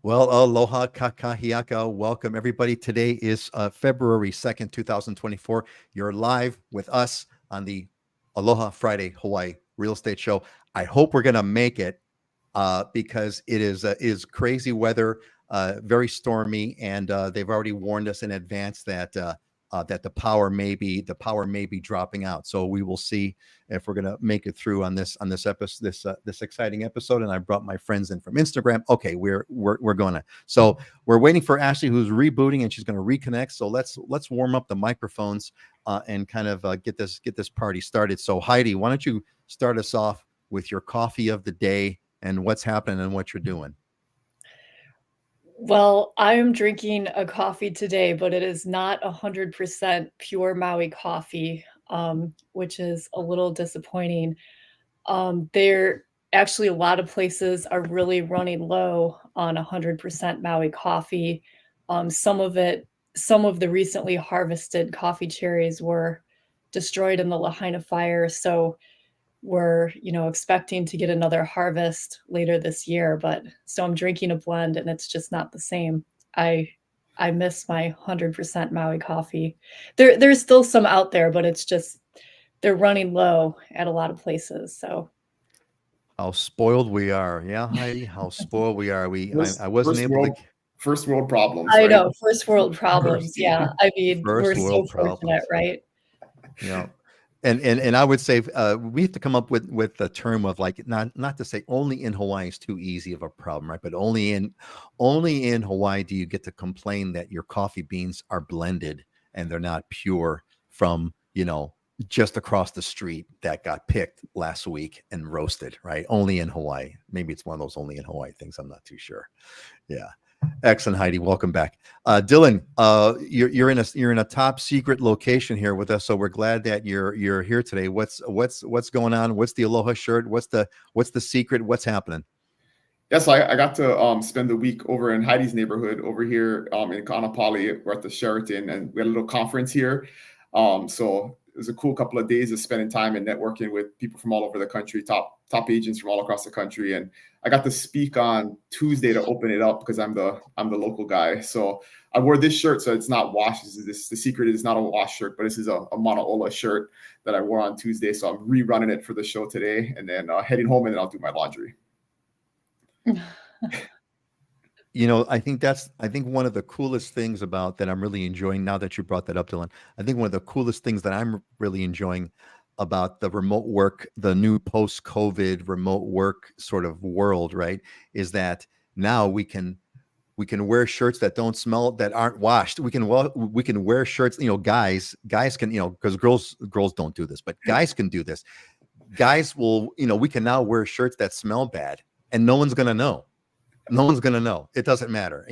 Well, aloha kakahiaka. Welcome, everybody. Today is February 2nd, 2024. You're live with us on the Aloha Friday Hawaii Real Estate Show. I hope we're going to make it because it is crazy weather, very stormy, and they've already warned us in advance that that the power may be dropping out. So we will see if we're going to make it through on this episode, this exciting episode. And I brought my friends in from Instagram. Okay, we're going to. So we're waiting for Ashley, who's rebooting, and she's going to reconnect. So let's warm up the microphones and kind of get this party started. So Heidi, why don't you start us off with your coffee of the day and what's happening and what you're doing? Well, I am drinking a coffee today, but it is not 100% pure Maui coffee, which is a little disappointing. There actually a lot of places are really running low on 100% Maui coffee. Some of the recently harvested coffee cherries were destroyed in the Lahaina fire, so we're expecting to get another harvest later this year, but so I'm drinking a blend and it's just not the same. I miss my 100% Maui coffee. There's still some out there, but it's just they're running low at a lot of places. So How spoiled we are. Yeah, Heidi, how spoiled we are. I wasn't First able to. world, first world problems, I right? know, first world problems. Yeah, I mean, we're First so world fortunate, problems. right? Yeah. And I would say we have to come up with the term of like not to say only in Hawaii is too easy of a problem, right? But only in Hawaii do you get to complain that your coffee beans are blended and they're not pure from just across the street that got picked last week and roasted, right? Only in Hawaii. Maybe it's one of those only in Hawaii things. I'm not too sure. Yeah. Excellent, Heidi. Welcome back, Dylan. You're in a top secret location here with us, so we're glad that you're here today. What's going on? What's the Aloha shirt? What's the secret? What's happening? Yes, I got to spend the week over in Heidi's neighborhood over here in Kaanapali. We're at the Sheraton, and we had a little conference here. So it was a cool couple of days of spending time and networking with people from all over the country, top agents from all across the country. And I got to speak on Tuesday to open it up because I'm the local guy. So I wore this shirt, so it's not washed. The secret is not a wash shirt, but this is a Manaola shirt that I wore on Tuesday. So I'm rerunning it for the show today, and then heading home, and then I'll do my laundry. I think one of the coolest things about that I'm really enjoying now that you brought that up, Dylan. I think one of the coolest things that I'm really enjoying about the remote work, the new post-COVID remote work sort of world, right, is that now we can wear shirts that don't smell, that aren't washed. We can wear shirts, guys can, because girls don't do this, but guys can do this. Guys will, we can now wear shirts that smell bad and no one's going to know. No one's going to know. It doesn't matter.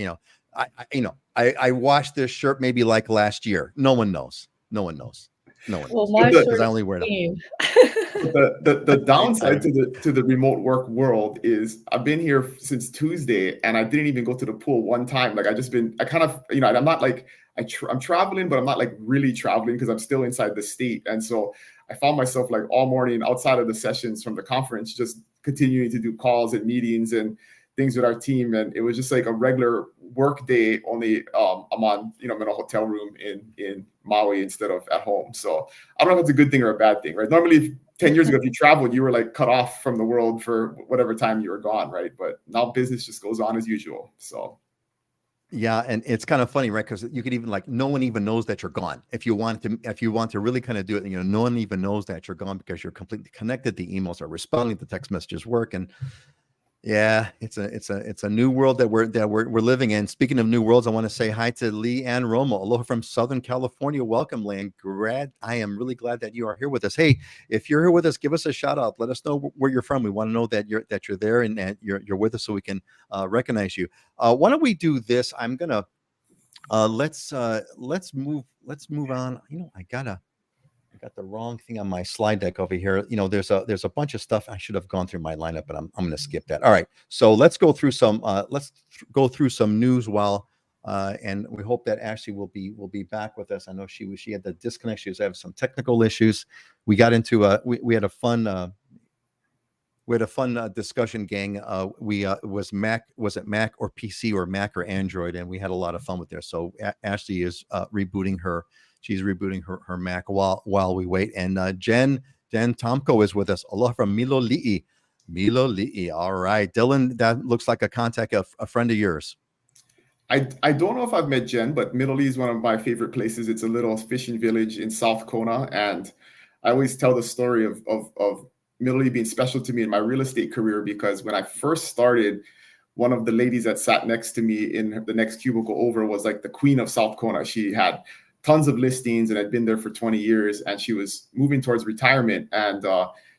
I washed this shirt maybe like last year. No one knows. Well, my because I only wear it. The downside to the remote work world is I've been here since Tuesday and I didn't even go to the pool one time. Like I kind of, I'm not like, I'm traveling, but I'm not like really traveling because I'm still inside the state. And so I found myself like all morning outside of the sessions from the conference, just continuing to do calls and meetings and things with our team. And it was just like a regular work day, only I'm on, I'm in a hotel room in Maui instead of at home. So I don't know if it's a good thing or a bad thing, right? Normally 10 years ago, if you traveled, you were like cut off from the world for whatever time you were gone, right? But now business just goes on as usual. So yeah, and it's kind of funny, right? Because you could even like no one even knows that you're gone. If you want to really kind of do it, no one even knows that you're gone because you're completely connected. The emails are responding, the text messages work, and yeah, it's a new world that we're living in. Speaking of new worlds, I want to say hi to Lee Ann Romo. Aloha from Southern California. Welcome, Lee Ann. I am really glad that you are here with us. Hey, if you're here with us, give us a shout out. Let us know where you're from. We want to know that you're there and that you're with us so we can recognize you. Why don't we do this? I'm gonna let's move on. I got the wrong thing on my slide deck over here. There's a bunch of stuff. I should have gone through my lineup, but I'm going to skip that. All right. So let's go through some news while and we hope that Ashley will be back with us. I know she had the disconnect. She was having some technical issues. We got into we had a fun we had a fun discussion, gang. We was it Mac or PC or Mac or Android, and we had a lot of fun with there. So Ashley is rebooting her. She's rebooting her Mac while we wait. And Jen Tomko is with us. Aloha from Miloli'i. Miloli'i. All right, Dylan. That looks like a contact, a friend of yours. I don't know if I've met Jen, but Miloli'i is one of my favorite places. It's a little fishing village in South Kona, and I always tell the story of Miloli'i being special to me in my real estate career, because when I first started, one of the ladies that sat next to me in the next cubicle over was like the queen of South Kona. She had tons of listings and had been there for 20 years, and she was moving towards retirement, and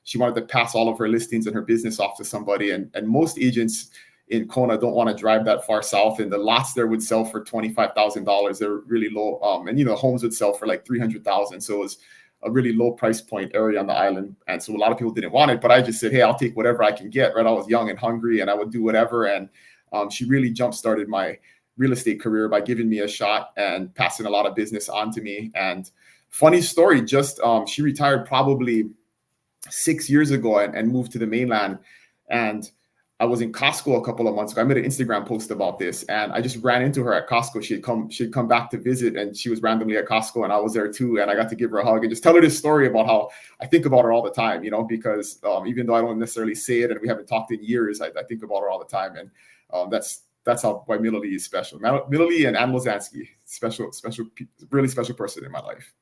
she wanted to pass all of her listings and her business off to somebody. And most agents in Kona don't want to drive that far south, and the lots there would sell for $25,000. They're really low, and homes would sell for like $300,000. So it was a really low price point area on the island, and so a lot of people didn't want it. But I just said, hey, I'll take whatever I can get. Right? I was young and hungry, and I would do whatever. And she really jump started my real estate career by giving me a shot and passing a lot of business on to me. And funny story, just she retired probably 6 years ago and moved to the mainland. And I was in Costco a couple of months ago. I made an Instagram post about this, and I just ran into her at Costco. She'd come back to visit, and she was randomly at Costco, and I was there too. And I got to give her a hug and just tell her this story about how I think about her all the time, because even though I don't necessarily say it and we haven't talked in years, I think about her all the time. And that's why Miloli'i is special. Miloli'i and Ann Lozansky, really special person in my life.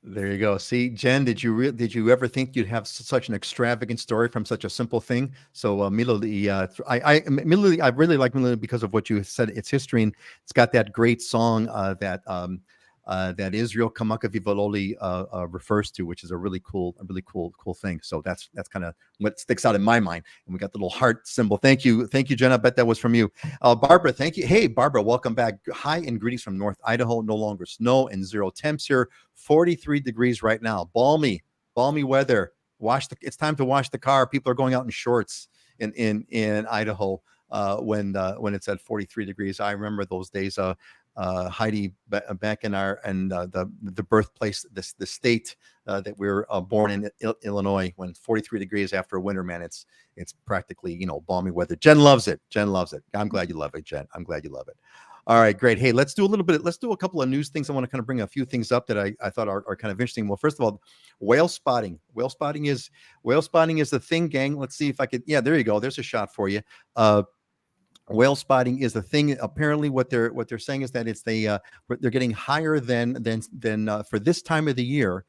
There you go. See, Jen, did you ever think you'd have such an extravagant story from such a simple thing? So Miloli'i, Miloli'i, I really like Miloli'i because of what you said. Its history, and it's got that great song that Israel Kamaka Vivaloli refers to, which is a really cool thing. So that's kind of what sticks out in my mind. And we got the little heart symbol. Thank you, Jen. I bet that was from you. Barbara, thank you. Hey, Barbara, welcome back. Hi and greetings from North Idaho. No longer snow and 0 temps here. 43 degrees right now. Balmy weather. It's time to wash the car. People are going out in shorts in Idaho when it's at 43 degrees. I remember those days. Heidi, back in the birthplace, the state that we were born in, Illinois, when 43 degrees after a winter, man, it's practically balmy weather. Jen loves it. I'm glad you love it, Jen. I'm glad you love it. All right, great. Hey, let's do a couple of news things. I want to kind of bring a few things up that I thought are kind of interesting. Well, first of all, whale spotting. Whale spotting is the thing, gang. Let's see if I could. Yeah, there you go. There's a shot for you. Whale spotting is the thing. Apparently, what they're saying is that they're getting higher than for this time of the year.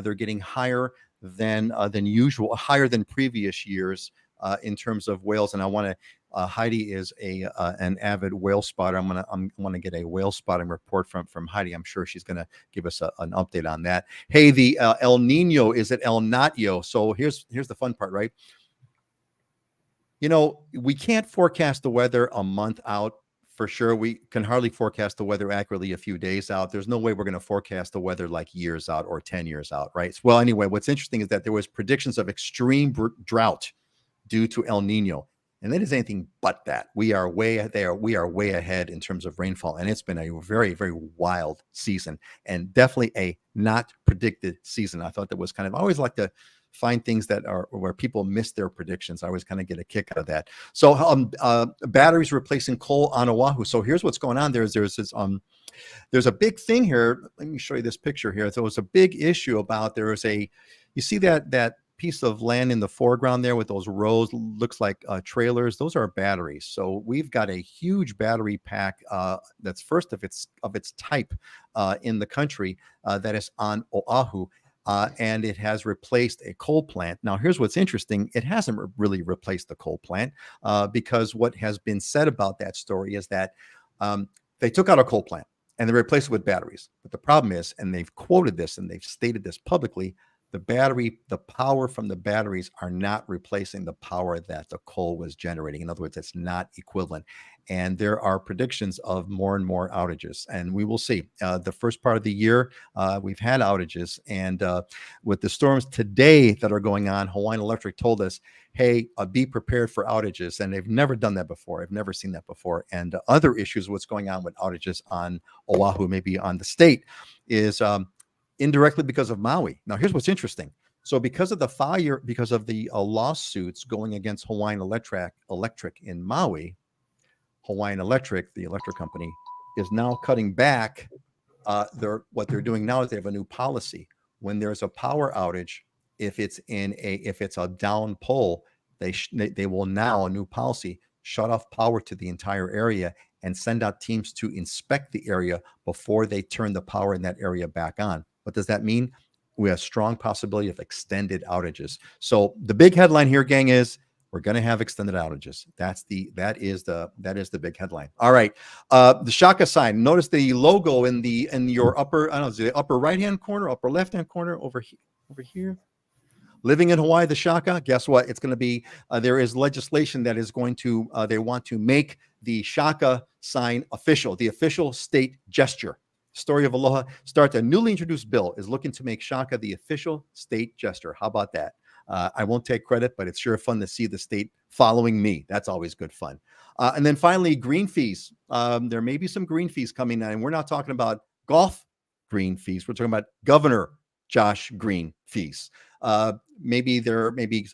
They're getting higher than usual, higher than previous years in terms of whales. And I want to. Heidi is an avid whale spotter. I'm gonna get a whale spotting report from Heidi. I'm sure she's gonna give us an update on that. Hey, the El Nino is at El Natio. So here's the fun part, right? We can't forecast the weather a month out for sure. We can hardly forecast the weather accurately a few days out. There's no way we're going to forecast the weather like years out or 10 years out, right? Well, anyway, what's interesting is that there was predictions of extreme drought due to El Nino. And that is anything but that. We are way ahead in terms of rainfall. And it's been a very, very wild season, and definitely a not predicted season. I thought that was I always like to find things that are where people miss their predictions. I always kind of get a kick out of that. So batteries replacing coal on Oahu. So here's what's going on. There's a big thing here. Let me show you this picture here. So it's a big issue about you see that piece of land in the foreground there with those rows, looks like trailers. Those are batteries. So we've got a huge battery pack that's first of its type in the country that is on Oahu. And it has replaced a coal plant. Now, here's what's interesting. It hasn't really replaced the coal plant because what has been said about that story is that they took out a coal plant and they replaced it with batteries. But the problem is, and they've quoted this and they've stated this publicly, the power from the batteries are not replacing the power that the coal was generating. In other words, it's not equivalent. And there are predictions of more and more outages. And we will see. The first part of the year, we've had outages. And with the storms today that are going on, Hawaiian Electric told us, hey, be prepared for outages. And they've never done that before. I've never seen that before. And other issues, what's going on with outages on Oahu, maybe on the state, is indirectly because of Maui. Now, here's what's interesting. So because of the fire, because of the lawsuits going against Hawaiian Electric in Maui, Hawaiian Electric, the electric company, is now cutting back. What they're doing now is they have a new policy. When there's a power outage, if it's a down pole, they will now, a new policy, shut off power to the entire area and send out teams to inspect the area before they turn the power in that area back on. What does that mean? We have a strong possibility of extended outages. So the big headline here, gang, is we're going to have extended outages. That is the big headline. All right. The Shaka sign. Notice the logo in your upper, I don't know, the upper right-hand corner, upper left-hand corner over here. Living in Hawaii, the Shaka, guess what? It's going to be, there is legislation that is going to, they want to make the Shaka sign official, the official state gesture. Story of Aloha starts. A newly introduced bill is looking to make Shaka the official state gesture. How about that? I won't take credit, but it's sure fun to see the state following me. That's always good fun. And then finally, green fees. There may be some green fees coming in, and we're not talking about golf green fees. We're talking about Governor Josh Green fees. Maybe there may be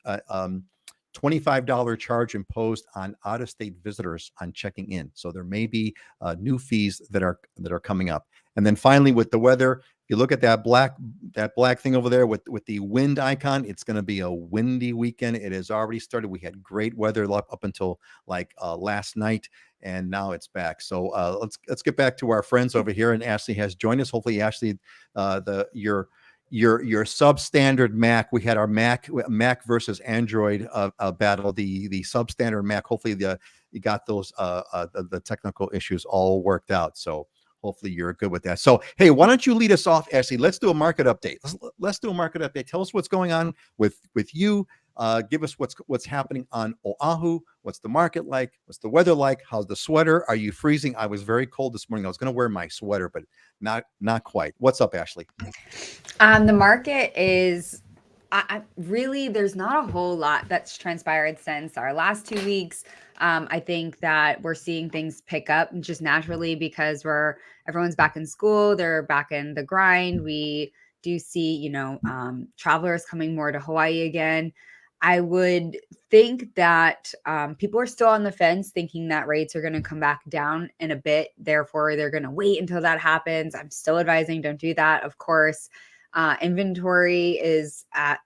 $25 charge imposed on out-of-state visitors on checking in. So there may be new fees that are coming up. And then finally, with the weather, if you look at that black thing over there with the wind icon, it's going to be a windy weekend. It has already started. We had great weather up until like last night, and now it's back. So let's get back to our friends over here. And Ashley has joined us. Hopefully, Ashley, your substandard Mac. We had our Mac versus Android battle. The substandard Mac. Hopefully, you got those the technical issues all worked out. So hopefully you're good with that. So hey, why don't you lead us off, Ashley? Let's do a market update. Let's do a market update. Tell us what's going on with you. Give us what's happening on Oahu. What's the market like? What's the weather like? How's the sweater? Are you freezing? I was very cold this morning. I was going to wear my sweater, but not quite. What's up, Ashley? The market is really, there's not a whole lot that's transpired since our last 2 weeks. I think that we're seeing things pick up just naturally because everyone's back in school. They're back in the grind. We do see, travelers coming more to Hawaii again. I would think that people are still on the fence thinking that rates are going to come back down in a bit. Therefore, they're going to wait until that happens. I'm still advising don't do that, of course. Inventory is at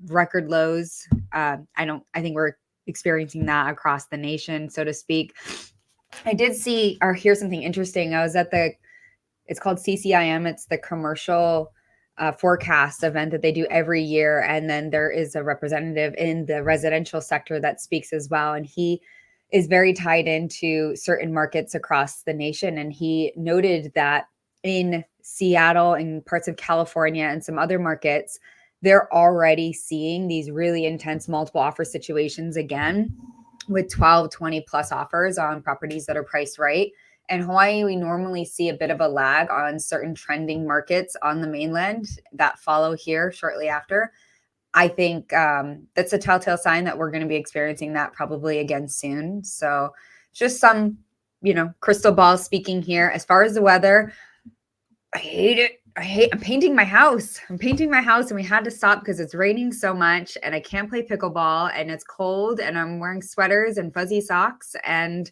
record lows. I think we're experiencing that across the nation, so to speak. I did see or hear something interesting. I was at it's called CCIM. It's the commercial forecast event that they do every year. And then there is a representative in the residential sector that speaks as well. And he is very tied into certain markets across the nation. And he noted that in Seattle and parts of California and some other markets, they're already seeing these really intense multiple offer situations again with 12, 20 plus offers on properties that are priced right. In Hawaii, we normally see a bit of a lag on certain trending markets on the mainland that follow here shortly after. I think that's a telltale sign that we're going to be experiencing that probably again soon. So just some, crystal ball speaking here. As far as the weather, I hate it. I'm painting my house. And we had to stop because it's raining so much and I can't play pickleball and it's cold and I'm wearing sweaters and fuzzy socks. And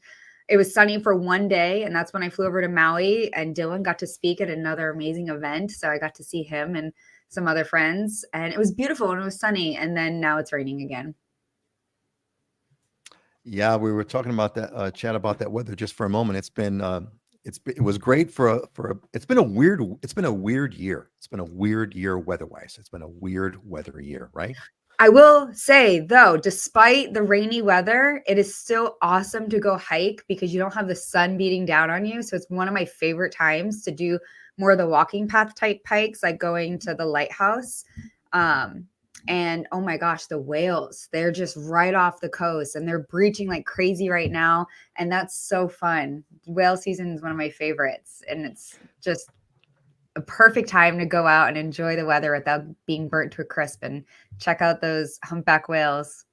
it was sunny for one day. And that's when I flew over to Maui and Dylan got to speak at another amazing event. So I got to see him and some other friends and it was beautiful and it was sunny. And then now it's raining again. Yeah, we were talking about that, chat about that weather just for a moment. It was great it's been a weird year. It's been a weird year weather-wise. It's been a weird weather year, right? I will say though, despite the rainy weather, it is still awesome to go hike because you don't have the sun beating down on you. So it's one of my favorite times to do more of the walking path type hikes, like going to the lighthouse. And oh my gosh, the whales, they're just right off the coast and they're breaching like crazy right now. And that's so fun. Whale season is one of my favorites. And it's just a perfect time to go out and enjoy the weather without being burnt to a crisp and check out those humpback whales.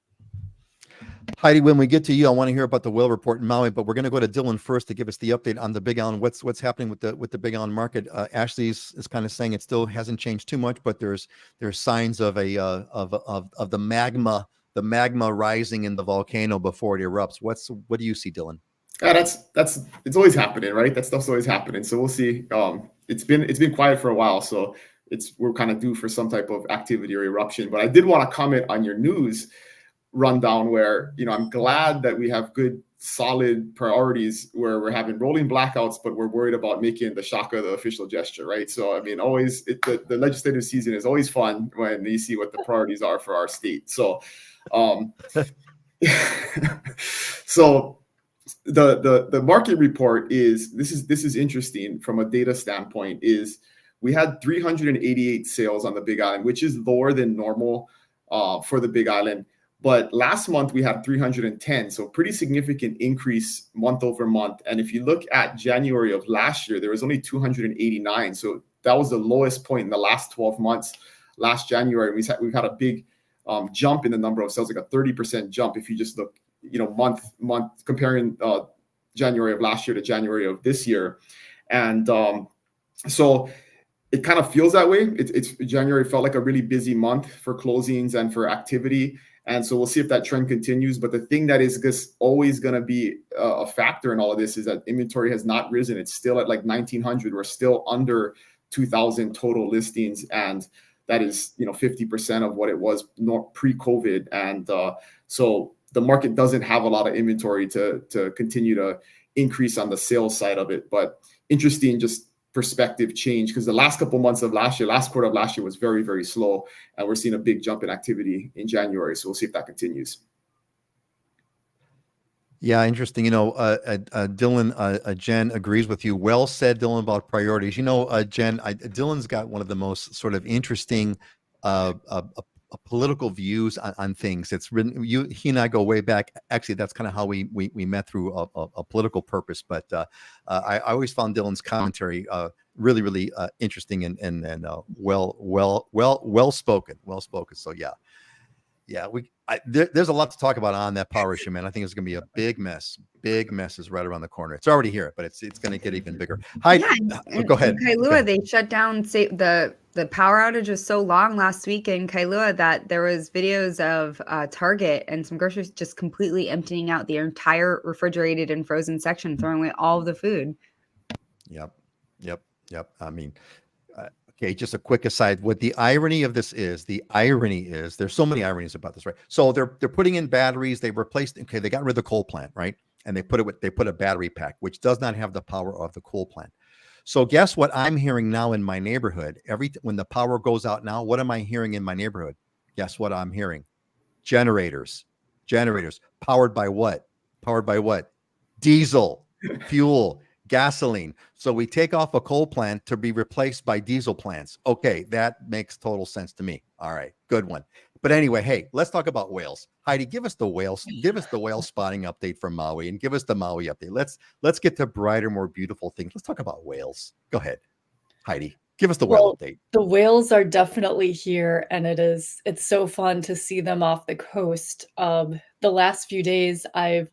Heidi, when we get to you, I want to hear about the whale report in Maui, but we're going to go to Dylan first to give us the update on the Big Island. What's happening with the Big Island market? Ashley is kind of saying it still hasn't changed too much, but there's signs of of the magma rising in the volcano before it erupts. What do you see, Dylan? Yeah, that's it's always happening, right? That stuff's always happening. So we'll see. It's been quiet for a while, so we're kind of due for some type of activity or eruption. But I did want to comment on your news rundown where, I'm glad that we have good solid priorities where we're having rolling blackouts, but we're worried about making the shaka the official gesture, right? So I mean, always the legislative season is always fun when you see what the priorities are for our state. So so the market report is this is interesting from a data standpoint. Is we had 388 sales on the Big Island, which is lower than normal for the Big Island. But last month we had 310, so pretty significant increase month over month. And if you look at January of last year, there was only 289. So that was the lowest point in the last 12 months. Last January, we've had a big jump in the number of sales, like a 30% jump. If you just look, month comparing January of last year to January of this year, and so it kind of feels that way. It's January felt like a really busy month for closings and for activity. And so we'll see if that trend continues. But the thing that is just always going to be a factor in all of this is that inventory has not risen. It's still at like 1,900. We're still under 2,000 total listings. And that is, 50% of what it was pre-COVID. And so the market doesn't have a lot of inventory to continue to increase on the sales side of it. But interesting, just perspective change, because the last couple months of last quarter of last year was very, very slow, and we're seeing a big jump in activity in January. So we'll see if that continues. Yeah, interesting. Dylan, Jen agrees with you. Well said, Dylan, about priorities. Jen, Dylan's got one of the most sort of interesting political views on things. It's written. He and I go way back. Actually, that's kind of how we met through a political purpose. But I always found Dylan's commentary really, really interesting and well spoken. So yeah. There's a lot to talk about on that power issue, man. I think it's going to be a big mess. Big mess is right around the corner. It's already here, but it's going to get even bigger. Go ahead. In Kailua, they shut down. The power outage was so long last week in Kailua that there was videos of Target and some groceries just completely emptying out the entire refrigerated and frozen section, throwing away all of the food. Yep. I mean, okay, just a quick aside. What the irony of this is, there's so many ironies about this, right? So they're putting in batteries. They replaced, they got rid of the coal plant, right? And they put a battery pack, which does not have the power of the coal plant. So guess what I'm hearing now in my neighborhood? When the power goes out now, what am I hearing in my neighborhood? Guess what I'm hearing? Generators. Powered by what? Diesel, fuel, gasoline. So we take off a coal plant to be replaced by diesel plants. Okay, that makes total sense to me. All right, good one. But anyway, hey, let's talk about whales. Heidi, give us the whale spotting update from Maui, and give us the Maui update. Let's get to brighter, more beautiful things. Let's talk about whales. Go ahead, Heidi. Give us the whale update. The whales are definitely here, and it's so fun to see them off the coast. The last few days, I've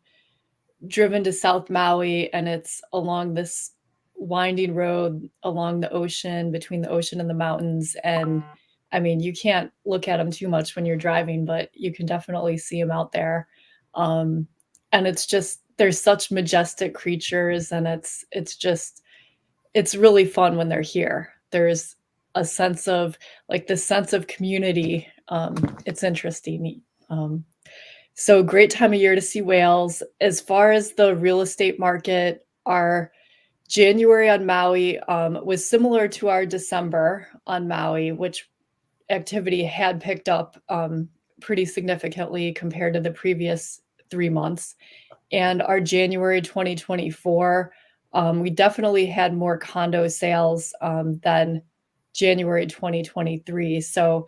driven to South Maui, and it's along this winding road along the ocean, between the ocean and the mountains. And I mean, you can't look at them too much when you're driving, but you can definitely see them out there. And it's just, they're such majestic creatures, and it's really fun when they're here. There's a sense of community. It's interesting. So great time of year to see whales. As far as the real estate market, our January on Maui was similar to our December on Maui, which activity had picked up pretty significantly compared to the previous 3 months. And our January 2024, we definitely had more condo sales than January 2023. So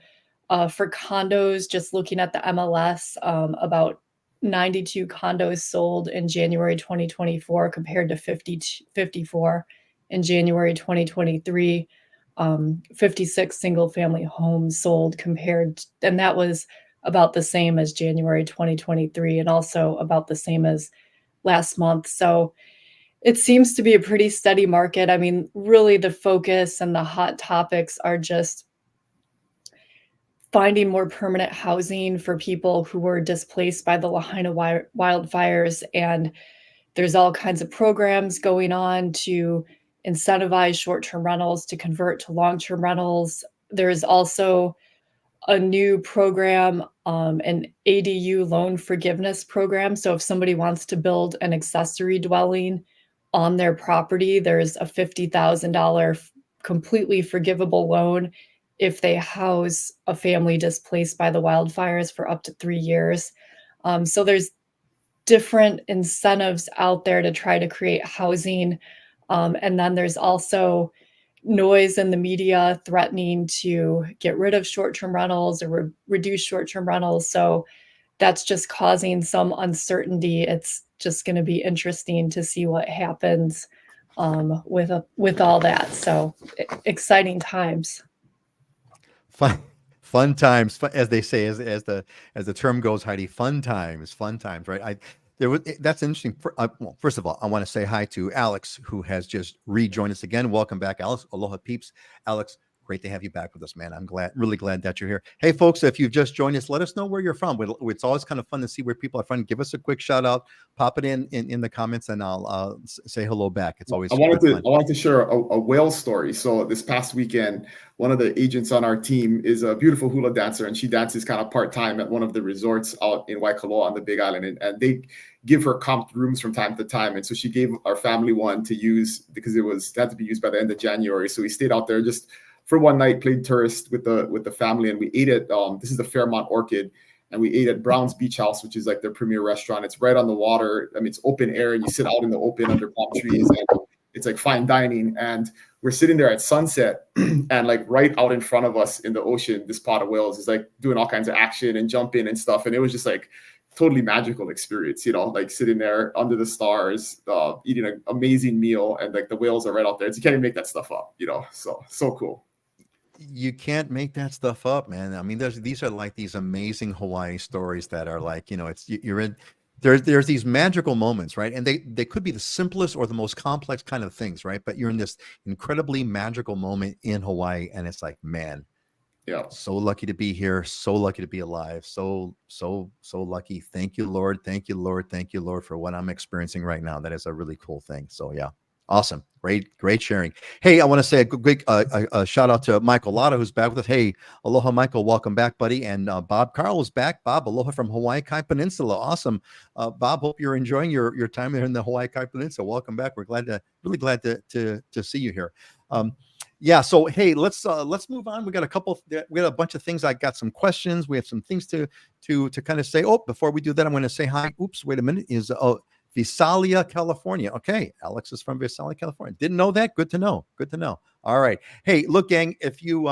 for condos, just looking at the MLS, about 92 condos sold in January 2024 compared to 54 in January 2023. 56 single family homes sold and that was about the same as January 2023 and also about the same as last month. So it seems to be a pretty steady market. I mean, really the focus and the hot topics are just finding more permanent housing for people who were displaced by the Lahaina wildfires. And there's all kinds of programs going on to incentivize short-term rentals to convert to long-term rentals. There's also a new program, an ADU loan forgiveness program. So if somebody wants to build an accessory dwelling on their property, there's a $50,000 completely forgivable loan if they house a family displaced by the wildfires for up to 3 years. So there's different incentives out there to try to create housing. And then there's also noise in the media threatening to get rid of short-term rentals or reduce short-term rentals. So that's just causing some uncertainty. It's just going to be interesting to see what happens with all that. So exciting times. Fun times, as they say, as the term goes, Heidi. Fun times, right? That's interesting. Well, first of all, I want to say hi to Alex, who has just rejoined us again. Welcome back, Alex. Aloha, peeps. Alex, great to have you back with us, man. I'm really glad that you're here. Hey, folks, if you've just joined us, let us know where you're from. It's always kind of fun to see where people are from. Give us a quick shout out, pop it in the comments, and I'll say hello back. It's always I wanted to share a whale story. So this past weekend, one of the agents on our team is a beautiful hula dancer, and she dances kind of part-time at one of the resorts out in Waikoloa on the Big Island, and they give her comped rooms from time to time. And so she gave our family one to use because it had to be used by the end of January. So we stayed out there just for one night, played tourist with the family, and we ate at this is the Fairmont Orchid, and we ate at Brown's Beach House, which is like their premier restaurant. It's right on the water. I mean, it's open air, and you sit out in the open under palm trees, and it's like fine dining. And we're sitting there at sunset, and like right out in front of us in the ocean, this pod of whales is like doing all kinds of action and jumping and stuff, and it was just like totally magical experience, like sitting there under the stars, eating an amazing meal, and like the whales are right out there. You can't even make that stuff up, so cool. You can't make that stuff up, man. I mean, these are like these amazing Hawaii stories that are like, there's these magical moments, right? And they could be the simplest or the most complex kind of things, right? But you're in this incredibly magical moment in Hawaii, and it's like, man, yeah, so lucky to be here, so lucky to be alive, so lucky. Thank you, Lord. Thank you, Lord. Thank you, Lord, for what I'm experiencing right now. That is a really cool thing. So yeah. Awesome. Great sharing. Hey, I want to say a quick shout out to Michael Lotta, who's back with us. Hey, aloha, Michael. Welcome back, buddy. And Bob Carl is back. Bob, aloha from Hawaii Kai Peninsula. Awesome. Bob, hope you're enjoying your time there in the Hawaii Kai Peninsula. Welcome back. We're really glad to see you here. Yeah. So, hey, let's move on. We got a bunch of things. I got some questions. We have some things to kind of say. Oh, before we do that, I'm going to say hi. Oops, wait a minute. Visalia, California. Okay, Alex is from Visalia, California. Didn't know that. Good to know. All right. Hey, look, gang, if you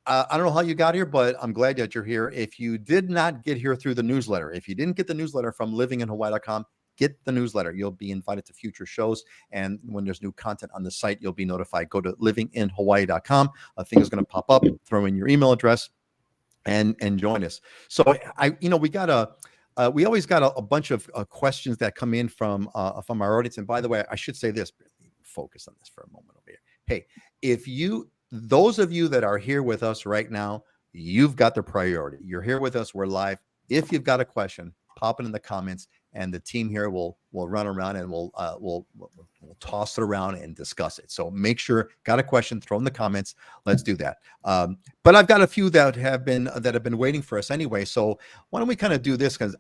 I don't know how you got here, but I'm glad that you're here. If you did not get here through the newsletter, if you didn't get the newsletter from livinginhawaii.com, get the newsletter. You'll be invited to future shows, and when there's new content on the site, you'll be notified. Go to livinginhawaii.com. A thing is going to pop up. Throw in your email address and join us. So we always got a bunch of questions that come in from our audience. And by the way, I should say this, focus on this for a moment over here. Hey, those of you that are here with us right now, you've got the priority. You're here with us. We're live. If you've got a question, pop it in the comments, and the team here will run around and we'll toss it around and discuss it. So make sure, got a question, throw in the comments. Let's do that. But I've got a few that have been waiting for us anyway. So why don't we kind of do this, because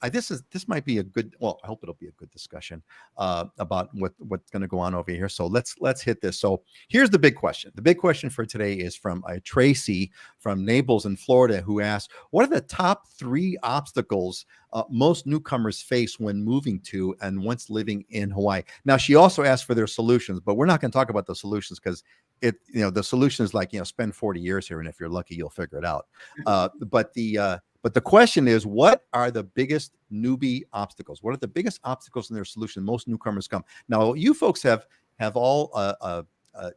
this might be a good, well, I hope it'll be a good discussion about what's going to go on over here. So let's hit this. So here's the big question. The big question for today is from Tracy from Naples in Florida, who asked, what are the top 3 obstacles most newcomers face when moving to and once living in Hawaii? Now, she also asked for their solutions, but we're not going to talk about the solutions because the solution is like, spend 40 years here, and if you're lucky, you'll figure it out. But the question is, what are the biggest newbie obstacles? What are the biggest obstacles in their solution? Most newcomers come. Now, you folks have all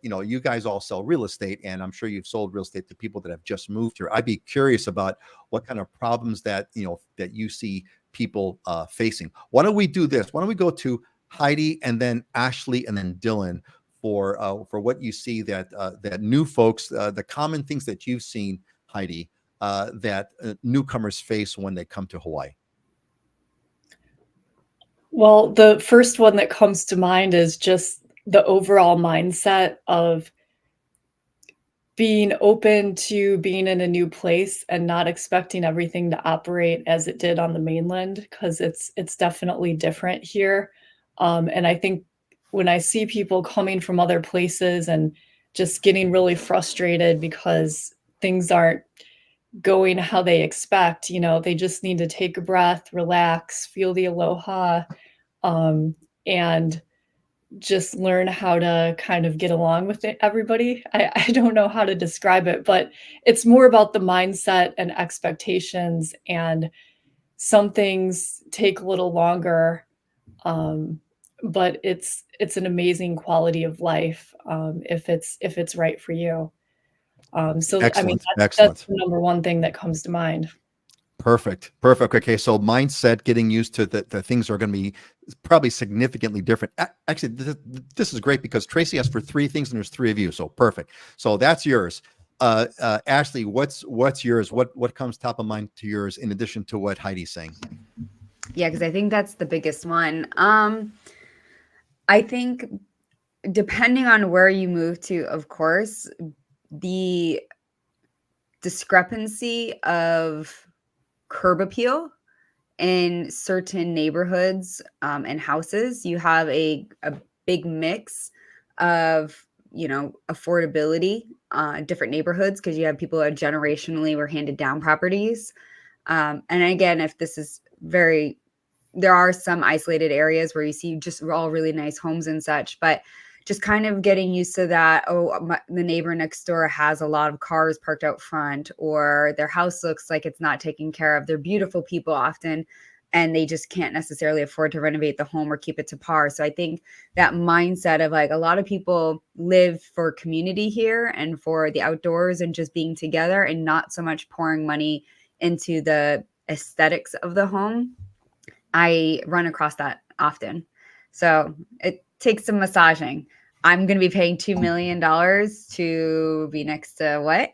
you guys all sell real estate, and I'm sure you've sold real estate to people that have just moved here. I'd be curious about what kind of problems that you see people facing. Why don't we do this? Why don't we go to Heidi and then Ashley and then Dylan for what you see that new folks, the common things that you've seen, Heidi, that newcomers face when they come to Hawaii. Well, the first one that comes to mind is just the overall mindset of being open to being in a new place and not expecting everything to operate as it did on the mainland, because it's definitely different here. And I think when I see people coming from other places and just getting really frustrated because things aren't going how they expect, they just need to take a breath, relax, feel the aloha, and just learn how to kind of get along with everybody. I don't know how to describe it, but it's more about the mindset and expectations, and some things take a little longer, but it's an amazing quality of life if it's right for you. So I mean, that's Excellent. the number one thing that comes to mind. Perfect. Okay, so mindset, getting used to the things are going to be probably significantly different. Actually, this is great because Tracy asked for 3 things and there's 3 of you, so perfect. So that's yours. Ashley, what's yours? What comes top of mind to yours in addition to what Heidi's saying? Yeah, because I think that's the biggest one. I think depending on where you move to, of course, the discrepancy of curb appeal in certain neighborhoods and houses. You have a big mix of affordability, different neighborhoods, because you have people that generationally were handed down properties. And again, if this is there are some isolated areas where you see just all really nice homes and such, but just kind of getting used to that. The neighbor next door has a lot of cars parked out front, or their house looks like it's not taken care of. They're beautiful people often, and they just can't necessarily afford to renovate the home or keep it to par. So I think that mindset of like, a lot of people live for community here and for the outdoors and just being together, and not so much pouring money into the aesthetics of the home. I run across that often. So it takes some massaging. I'm going to be paying $2 million to be next to what?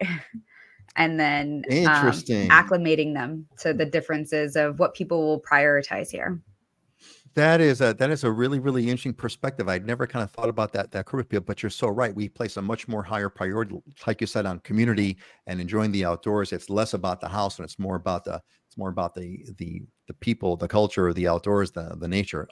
And then Interesting. Acclimating them to the differences of what people will prioritize here. That is a really, really interesting perspective. I'd never kind of thought about that curb appeal, but you're so right. We place a much more higher priority, like you said, on community and enjoying the outdoors. It's less about the house, and it's more about the people, the culture, the outdoors, the nature.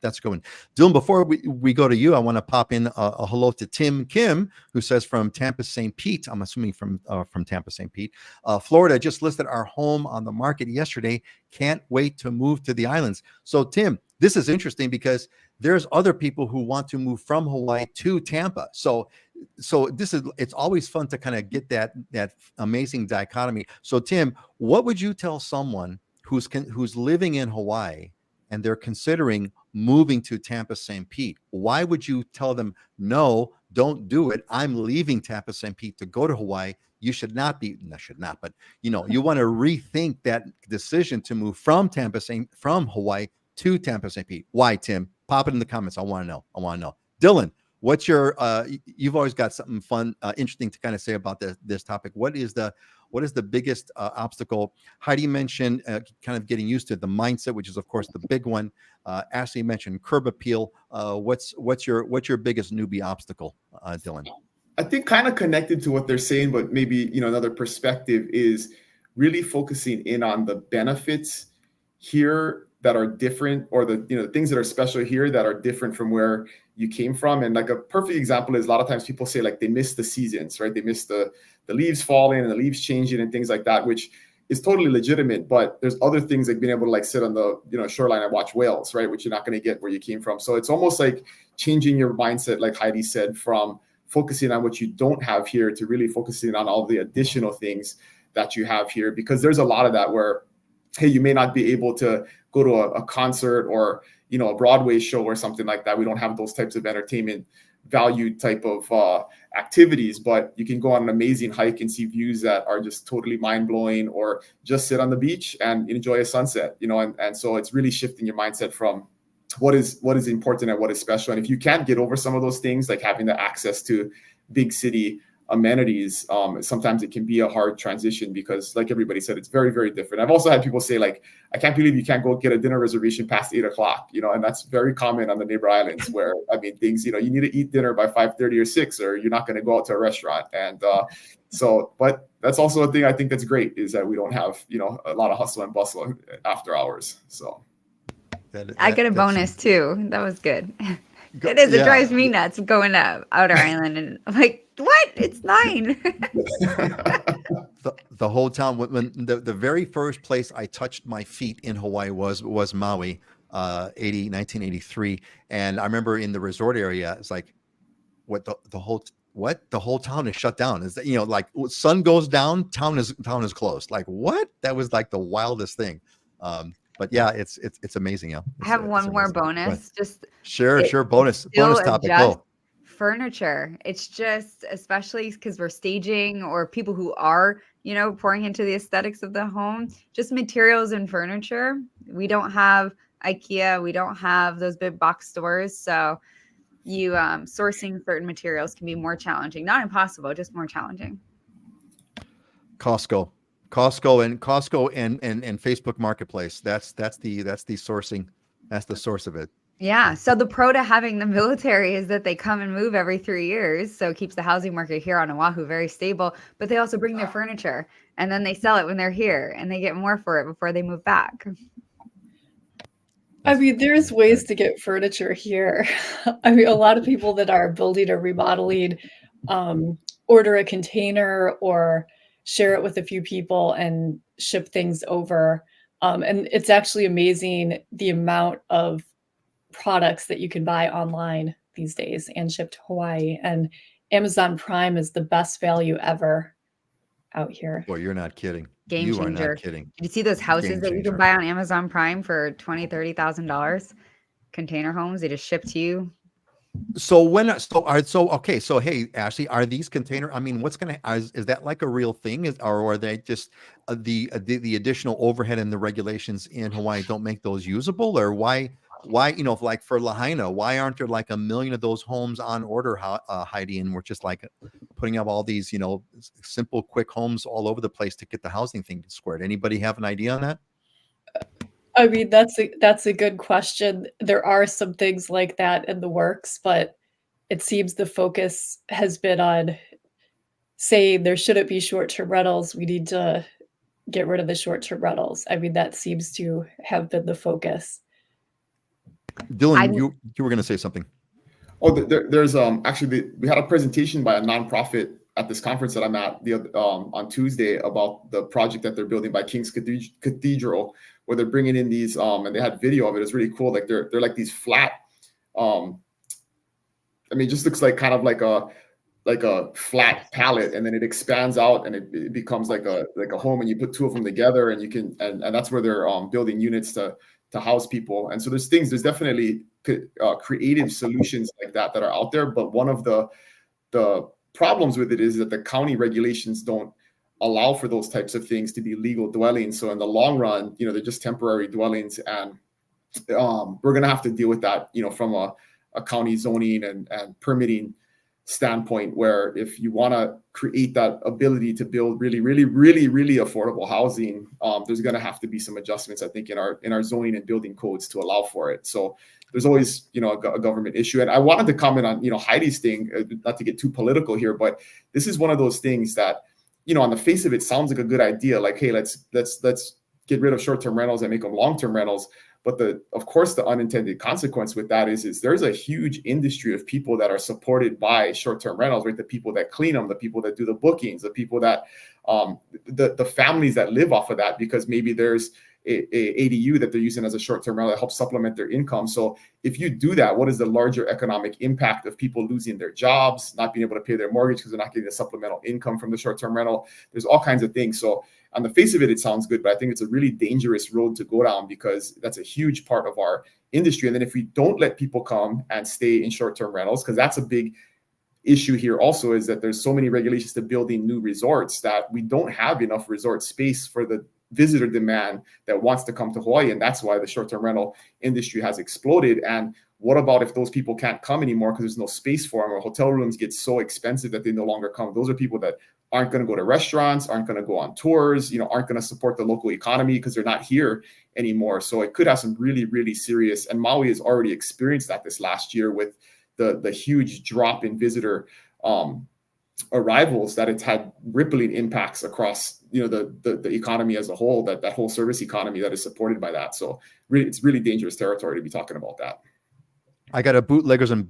That's going. Dylan, before we go to you, I want to pop in a hello to Tim Kim, who says from Tampa St. Pete. I'm assuming from Tampa St. Pete, Florida. Just listed our home on the market yesterday. Can't wait to move to the islands. So Tim, this is interesting because there's other people who want to move from Hawaii to Tampa. So it's always fun to kind of get that amazing dichotomy. So Tim, what would you tell someone who's living in Hawaii and they're considering moving to Tampa St. Pete? Why would you tell them, no, don't do it? I'm leaving Tampa St. Pete to go to Hawaii. You should not, but you want to rethink that decision to move from Hawaii to Tampa St. Pete. Why, Tim? Pop it in the comments. I want to know. Dylan, what's your you've always got something fun, interesting to kind of say about this topic. What is the biggest obstacle? Heidi mentioned kind of getting used to the mindset, which is of course the big one. Ashley mentioned curb appeal. What's your biggest newbie obstacle, Dylan? I think kind of connected to what they're saying, but maybe another perspective is really focusing in on the benefits here that are different, or the things that are special here that are different from where you came from. And like a perfect example is a lot of times people say like they miss the seasons, right? They miss the leaves falling and the leaves changing and things like that, which is totally legitimate. But there's other things like being able to like sit on the shoreline and watch whales, right? Which you're not going to get where you came from. So it's almost like changing your mindset, like Heidi said, from focusing on what you don't have here to really focusing on all the additional things that you have here. Because there's a lot of that where, hey, you may not be able to go to a concert or a Broadway show or something like that. We don't have those types of entertainment value type of activities, but you can go on an amazing hike and see views that are just totally mind-blowing, or just sit on the beach and enjoy a sunset, and so it's really shifting your mindset from what is important and what is special. And if you can't get over some of those things, like having the access to big city amenities, sometimes it can be a hard transition, because like everybody said, it's very, very different. I've also had people say, like, I can't believe you can't go get a dinner reservation past 8 o'clock, and that's very common on the neighbor islands, where things, you need to eat dinner by 5:30 or 6, or you're not going to go out to a restaurant. And but that's also a thing I think that's great, is that we don't have a lot of hustle and bustle after hours. So I get a bonus too. That was good. It is. It drives me nuts going to Outer Island, and I'm like, what? It's 9. The whole town. When the very first place I touched my feet in Hawaii was Maui, 1983, and I remember in the resort area, it's like, the whole town is shut down. Is that like sun goes down, town is closed. Like, what? That was like the wildest thing. But yeah, it's amazing. Yeah, I have one more bonus. Just sure. Bonus topic. Go. Furniture. It's just, especially because we're staging, or people who are, pouring into the aesthetics of the home, just materials and furniture. We don't have IKEA. We don't have those big box stores. So you sourcing certain materials can be more challenging. Not impossible, just more challenging. Costco and Facebook Marketplace. That's the sourcing. That's the source of it. Yeah. So the pro to having the military is that they come and move every 3 years. So it keeps the housing market here on Oahu very stable, but they also bring their furniture, and then they sell it when they're here, and they get more for it before they move back. There's ways to get furniture here. A lot of people that are building or remodeling, order a container or share it with a few people and ship things over. And it's actually amazing the amount of products that you can buy online these days and ship to Hawaii. And Amazon Prime is the best value ever out here. Well, you're not kidding. Game you changer. are not kidding. Did you see those houses that you can buy on Amazon Prime for $20,000-$30,000? Container homes, they just ship to you. So hey, Ashley, are these container? What's gonna is that like a real thing? Or are they just the additional overhead and the regulations in Hawaii don't make those usable? Or why like for Lahaina, why aren't there like 1 million of those homes on order, Heidi? And we're just like putting up all these simple, quick homes all over the place to get the housing thing squared. Anybody have an idea on that? That's a good question. There are some things like that in the works, but it seems the focus has been on saying there shouldn't be short-term rentals. We need to get rid of the short-term rentals. That seems to have been the focus. Dylan, you were going to say something. Oh, there's actually we had a presentation by a nonprofit at this conference that I'm at on Tuesday about the project that they're building by King's Cathedral, where they're bringing in these and they had video of it. It's really cool. Like they're like these flat. It just looks like kind of like a flat pallet, and then it expands out and it becomes like a home, and you put two of them together, and you can and that's where they're building units to house people. And so there's definitely creative solutions like that are out there. But one of the problems with it is that the county regulations don't allow for those types of things to be legal dwellings. So in the long run, they're just temporary dwellings, and we're going to have to deal with that, from a county zoning and permitting standpoint, where if you want to create that ability to build really, really, really, really affordable housing, there's going to have to be some adjustments, I think, in our zoning and building codes to allow for it. So there's always, a government issue. And I wanted to comment on, Heidi's thing, not to get too political here, but this is one of those things that, on the face of it sounds like a good idea. Like, hey, let's get rid of short-term rentals and make them long-term rentals. But of course, the unintended consequence with that is there's a huge industry of people that are supported by short-term rentals, right? The people that clean them, the people that do the bookings, the people that, the families that live off of that, because maybe there's ADU that they're using as a short-term rental that helps supplement their income. So if you do that, what is the larger economic impact of people losing their jobs, not being able to pay their mortgage because they're not getting the supplemental income from the short-term rental? There's all kinds of things. So on the face of it, it sounds good, but I think it's a really dangerous road to go down because that's a huge part of our industry. And then if we don't let people come and stay in short-term rentals, because that's a big issue here also, is that there's so many regulations to building new resorts that we don't have enough resort space for the visitor demand that wants to come to Hawaii. And that's why the short-term rental industry has exploded. And what about if those people can't come anymore because there's no space for them, or hotel rooms get so expensive that they no longer come? Those are people that aren't going to go to restaurants, aren't going to go on tours, aren't going to support the local economy because they're not here anymore. So it could have some really, really serious, and Maui has already experienced that this last year with the huge drop in visitor arrivals, that it's had rippling impacts across the economy as a whole, that whole service economy that is supported by that. So really, it's really dangerous territory to be talking about that. I got a bootleggers and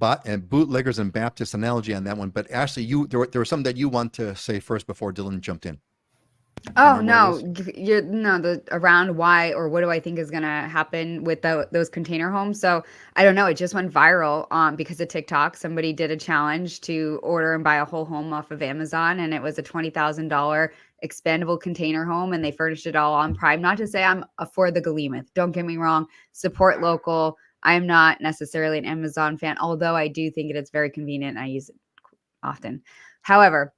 bootleggers and Baptist analogy on that one, but Ashley, there was something that you want to say first before Dylan jumped in. Oh no, around why or what do I think is gonna happen with those container homes? So I don't know. It just went viral because of TikTok. Somebody did a challenge to order and buy a whole home off of Amazon, and it was a $20,000 expandable container home, and they furnished it all on Prime. Not to say I'm for the Galimath. Don't get me wrong. Support local. I'm not necessarily an Amazon fan, although I do think it is very convenient. I use it often. However,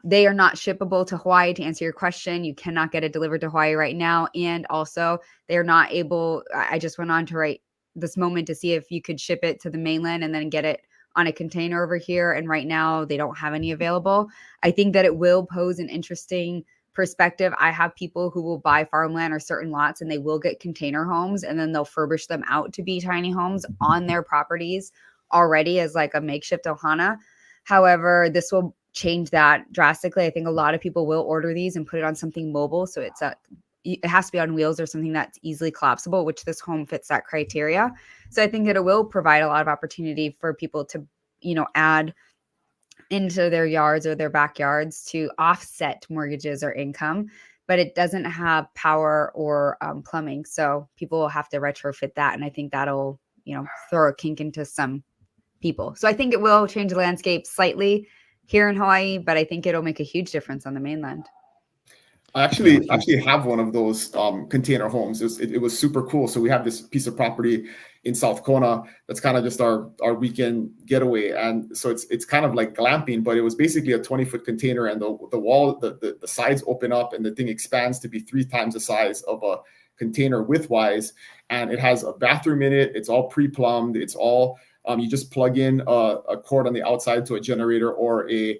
they are not shippable to Hawaii. To answer your question, you cannot get it delivered to Hawaii right now. And also they are not able, I just went on to write this moment to see if you could ship it to the mainland and then get it on a container over here. And right now they don't have any available. I think that it will pose an interesting perspective. I have people who will buy farmland or certain lots and they will get container homes, and then they'll furbish them out to be tiny homes on their properties already as like a makeshift ohana. However, this will change that drastically. I think a lot of people will order these and put it on something mobile. So it has to be on wheels or something that's easily collapsible, which this home fits that criteria. So I think that it will provide a lot of opportunity for people to, add into their yards or their backyards to offset mortgages or income, but it doesn't have power or plumbing. So people will have to retrofit that. And I think that'll, throw a kink into some people. So I think it will change the landscape slightly here in Hawaii, but I think it'll make a huge difference on the mainland. I actually have one of those container homes. It was super cool. So we have this piece of property in South Kona that's kind of just our weekend getaway, and so it's kind of like glamping, but it was basically a 20-foot container, and the wall, the sides open up, and the thing expands to be 3 times the size of a container width-wise, and it has a bathroom in it. It's all pre-plumbed. It's all you just plug in a cord on the outside to a generator or a